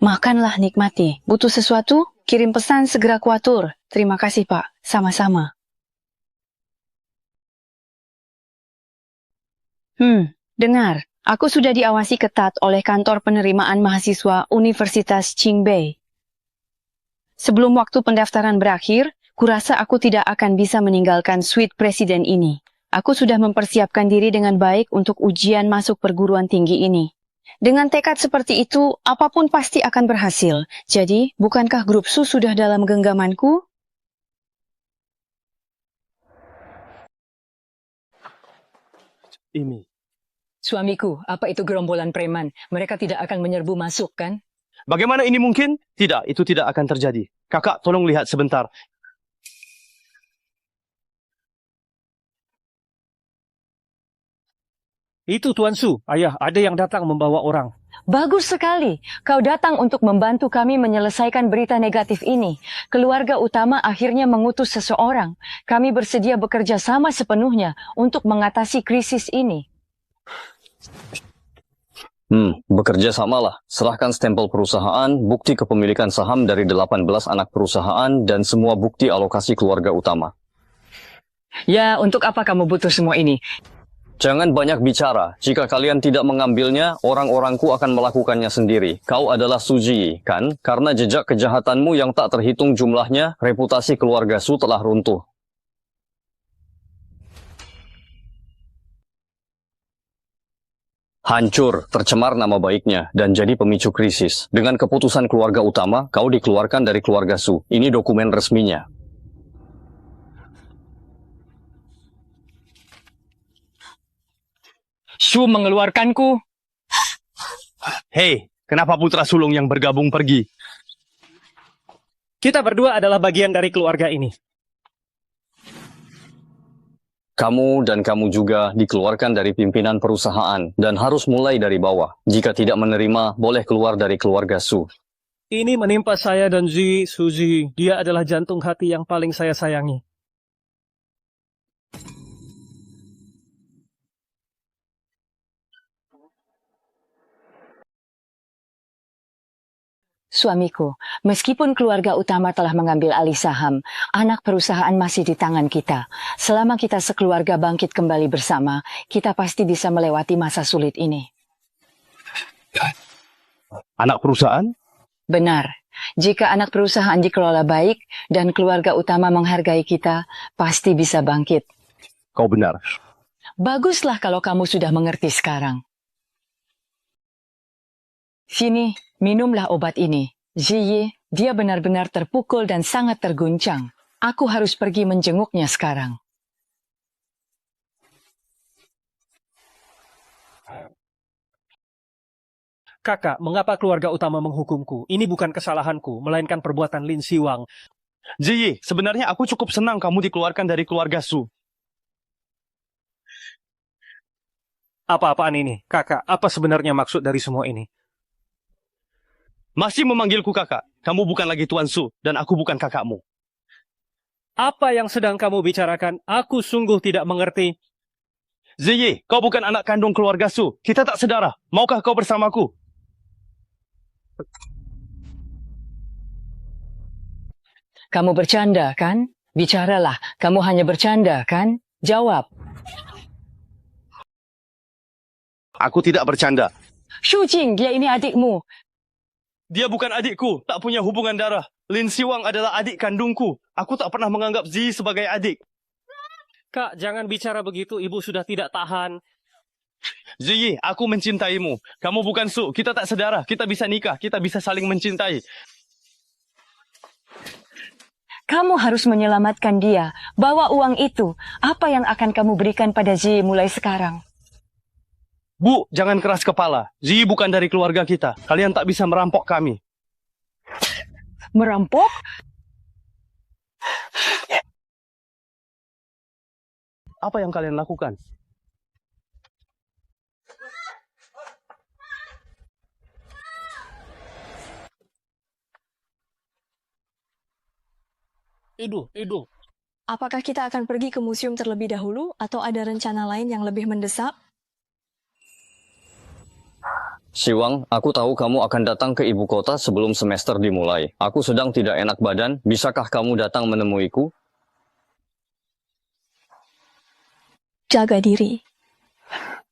Makanlah, nikmati. Butuh sesuatu? Kirim pesan, segera kuatur. Terima kasih Pak, sama-sama. Dengar, aku sudah diawasi ketat oleh kantor penerimaan mahasiswa Universitas Qingbei. Sebelum waktu pendaftaran berakhir, kurasa aku tidak akan bisa meninggalkan suite presiden ini. Aku sudah mempersiapkan diri dengan baik untuk ujian masuk perguruan tinggi ini. Dengan tekad seperti itu, apapun pasti akan berhasil. Jadi, bukankah grup Su sudah dalam genggamanku? Ini. Suamiku, apa itu gerombolan preman? Mereka tidak akan menyerbu masuk, kan? Bagaimana ini mungkin? Tidak, itu tidak akan terjadi. Kakak, tolong lihat sebentar. Itu Tuan Su, ayah, ada yang datang membawa orang. Bagus sekali. Kau datang untuk membantu kami menyelesaikan berita negatif ini. Keluarga utama akhirnya mengutus seseorang. Kami bersedia bekerja sama sepenuhnya untuk mengatasi krisis ini. Bekerja samalah. Serahkan stempel perusahaan, bukti kepemilikan saham dari 18 anak perusahaan, dan semua bukti alokasi keluarga utama. Ya, untuk apa kamu butuh semua ini? Jangan banyak bicara. Jika kalian tidak mengambilnya, orang-orangku akan melakukannya sendiri. Kau adalah Su Ji, kan? Karena jejak kejahatanmu yang tak terhitung jumlahnya, reputasi keluarga Su telah runtuh. Hancur, tercemar nama baiknya, dan jadi pemicu krisis. Dengan keputusan keluarga utama, kau dikeluarkan dari keluarga Su. Ini dokumen resminya. Su mengeluarkanku. Hei, kenapa putra sulung yang bergabung pergi? Kita berdua adalah bagian dari keluarga ini. Kamu dan kamu juga dikeluarkan dari pimpinan perusahaan dan harus mulai dari bawah. Jika tidak menerima, boleh keluar dari keluarga Su. Ini menimpa saya dan Suzy. Dia adalah jantung hati yang paling saya sayangi. Suamiku, meskipun keluarga utama telah mengambil alih saham, anak perusahaan masih di tangan kita. Selama kita sekeluarga bangkit kembali bersama, kita pasti bisa melewati masa sulit ini. Anak perusahaan? Benar. Jika anak perusahaan dikelola baik dan keluarga utama menghargai kita, pasti bisa bangkit. Kau benar. Baguslah kalau kamu sudah mengerti sekarang. Sini, minumlah obat ini. Ziyi, dia benar-benar terpukul dan sangat terguncang. Aku harus pergi menjenguknya sekarang. Kakak, mengapa keluarga utama menghukumku? Ini bukan kesalahanku, melainkan perbuatan Lin Siwang. Ziyi, sebenarnya aku cukup senang kamu dikeluarkan dari keluarga Su. Apa-apaan ini? Kakak, apa sebenarnya maksud dari semua ini? Masih memanggilku kakak. Kamu bukan lagi Tuan Su, dan aku bukan kakakmu. Apa yang sedang kamu bicarakan? Aku sungguh tidak mengerti. Ziyi, kau bukan anak kandung keluarga Su. Kita tak sedara. Maukah kau bersamaku? Kamu bercanda, kan? Bicaralah, kamu hanya bercanda, kan? Jawab. Aku tidak bercanda. Shu Jing, dia ini adikmu. Dia bukan adikku, tak punya hubungan darah. Lin Siwang adalah adik kandungku. Aku tak pernah menganggap Ziyi sebagai adik. Kak, jangan bicara begitu, ibu sudah tidak tahan. Ziyi, aku mencintaimu. Kamu bukan Su, kita tak sedara. Kita bisa nikah, kita bisa saling mencintai. Kamu harus menyelamatkan dia. Bawa uang itu. Apa yang akan kamu berikan pada Zi mulai sekarang? Bu, jangan keras kepala. Zi bukan dari keluarga kita. Kalian tak bisa merampok kami. Merampok? Apa yang kalian lakukan? Idu. Apakah kita akan pergi ke museum terlebih dahulu atau ada rencana lain yang lebih mendesak? Siwang, aku tahu kamu akan datang ke ibu kota sebelum semester dimulai. Aku sedang tidak enak badan. Bisakah kamu datang menemuiku? Jaga diri.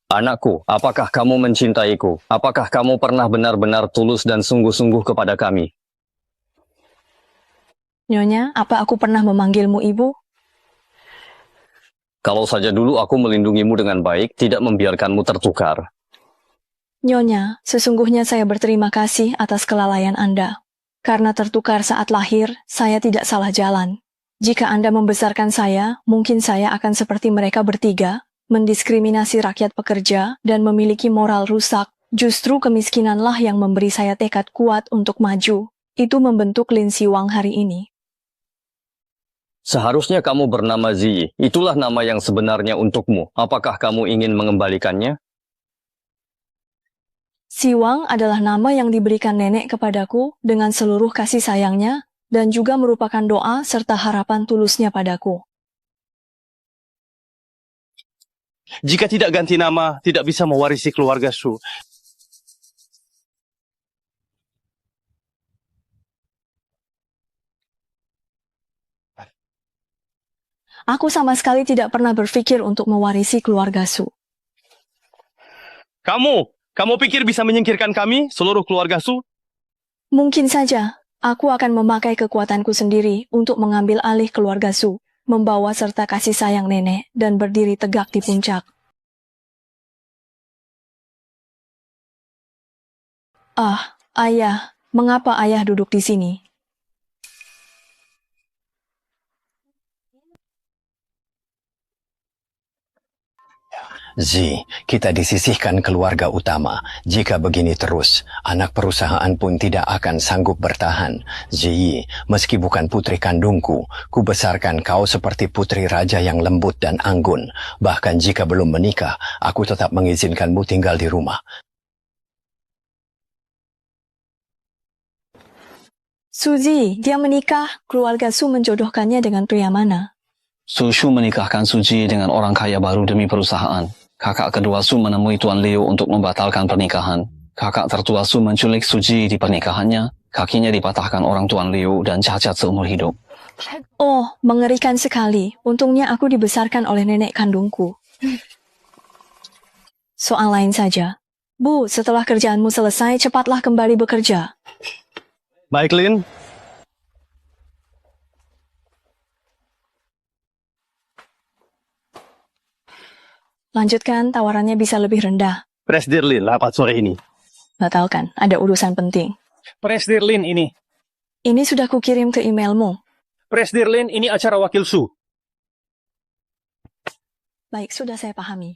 Anakku, apakah kamu mencintaiku? Apakah kamu pernah benar-benar tulus dan sungguh-sungguh kepada kami? Nyonya, apa aku pernah memanggilmu ibu? Kalau saja dulu aku melindungimu dengan baik, tidak membiarkanmu tertukar. Nyonya, sesungguhnya saya berterima kasih atas kelalaian Anda. Karena tertukar saat lahir, saya tidak salah jalan. Jika Anda membesarkan saya, mungkin saya akan seperti mereka bertiga, mendiskriminasi rakyat pekerja, dan memiliki moral rusak. Justru kemiskinanlah yang memberi saya tekad kuat untuk maju. Itu membentuk Lin Siwang hari ini. Seharusnya kamu bernama Zi. Itulah nama yang sebenarnya untukmu. Apakah kamu ingin mengembalikannya? Siwang adalah nama yang diberikan nenek kepadaku dengan seluruh kasih sayangnya dan juga merupakan doa serta harapan tulusnya padaku. Jika tidak ganti nama, tidak bisa mewarisi keluarga Su. Aku sama sekali tidak pernah berpikir untuk mewarisi keluarga Su. Kamu pikir bisa menyingkirkan kami, seluruh keluarga Su? Mungkin saja, aku akan memakai kekuatanku sendiri untuk mengambil alih keluarga Su, membawa serta kasih sayang nenek, dan berdiri tegak di puncak. Ah, ayah, mengapa ayah duduk di sini? Zi, kita disisihkan keluarga utama. Jika begini terus, anak perusahaan pun tidak akan sanggup bertahan. Zi, meski bukan putri kandungku, ku besarkan kau seperti putri raja yang lembut dan anggun. Bahkan jika belum menikah, aku tetap mengizinkanmu tinggal di rumah. Suzy, dia menikah. Keluarga Su menjodohkannya dengan pria mana? Su Shu menikahkan Suji dengan orang kaya baru demi perusahaan. Kakak kedua Su menemui Tuan Liu untuk membatalkan pernikahan. Kakak tertua Su menculik Suji di pernikahannya. Kakinya dipatahkan orang Tuan Liu dan cacat seumur hidup. Oh, mengerikan sekali. Untungnya aku dibesarkan oleh nenek kandungku. Soal lain saja. Bu, setelah kerjaanmu selesai, cepatlah kembali bekerja. Baik, Lin. Lanjutkan, tawarannya bisa lebih rendah. Presdir Lin, rapat sore ini. Batalkan, ada urusan penting. Presdir Lin ini. Ini sudah kukirim ke emailmu. Presdir Lin, ini acara wakil Su. Baik, sudah saya pahami.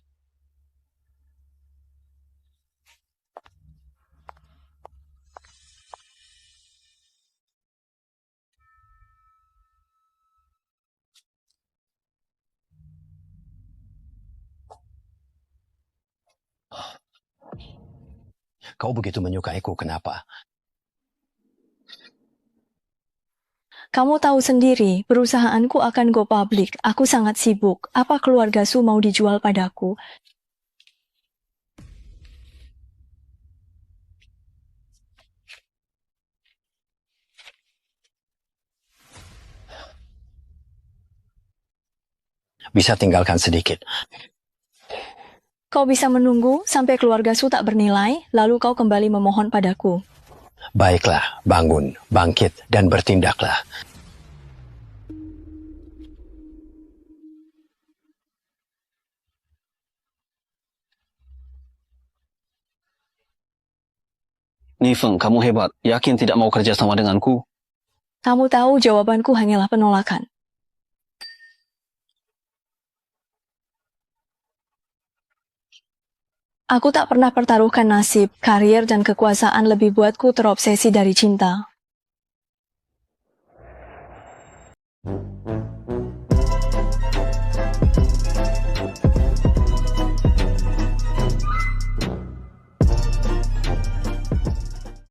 Kau begitu menyukaiku, kenapa? Kamu tahu sendiri, perusahaanku akan go public. Aku sangat sibuk. Apa keluarga Su mau dijual padaku? Bisa tinggalkan sedikit. Kau bisa menunggu sampai keluarga Su tak bernilai, lalu kau kembali memohon padaku. Baiklah, bangun, bangkit, dan bertindaklah. Nifeng, kamu hebat. Yakin tidak mau kerja sama denganku? Kamu tahu jawabanku hanyalah penolakan. Aku tak pernah pertaruhkan nasib, karier, dan kekuasaan lebih buatku terobsesi dari cinta.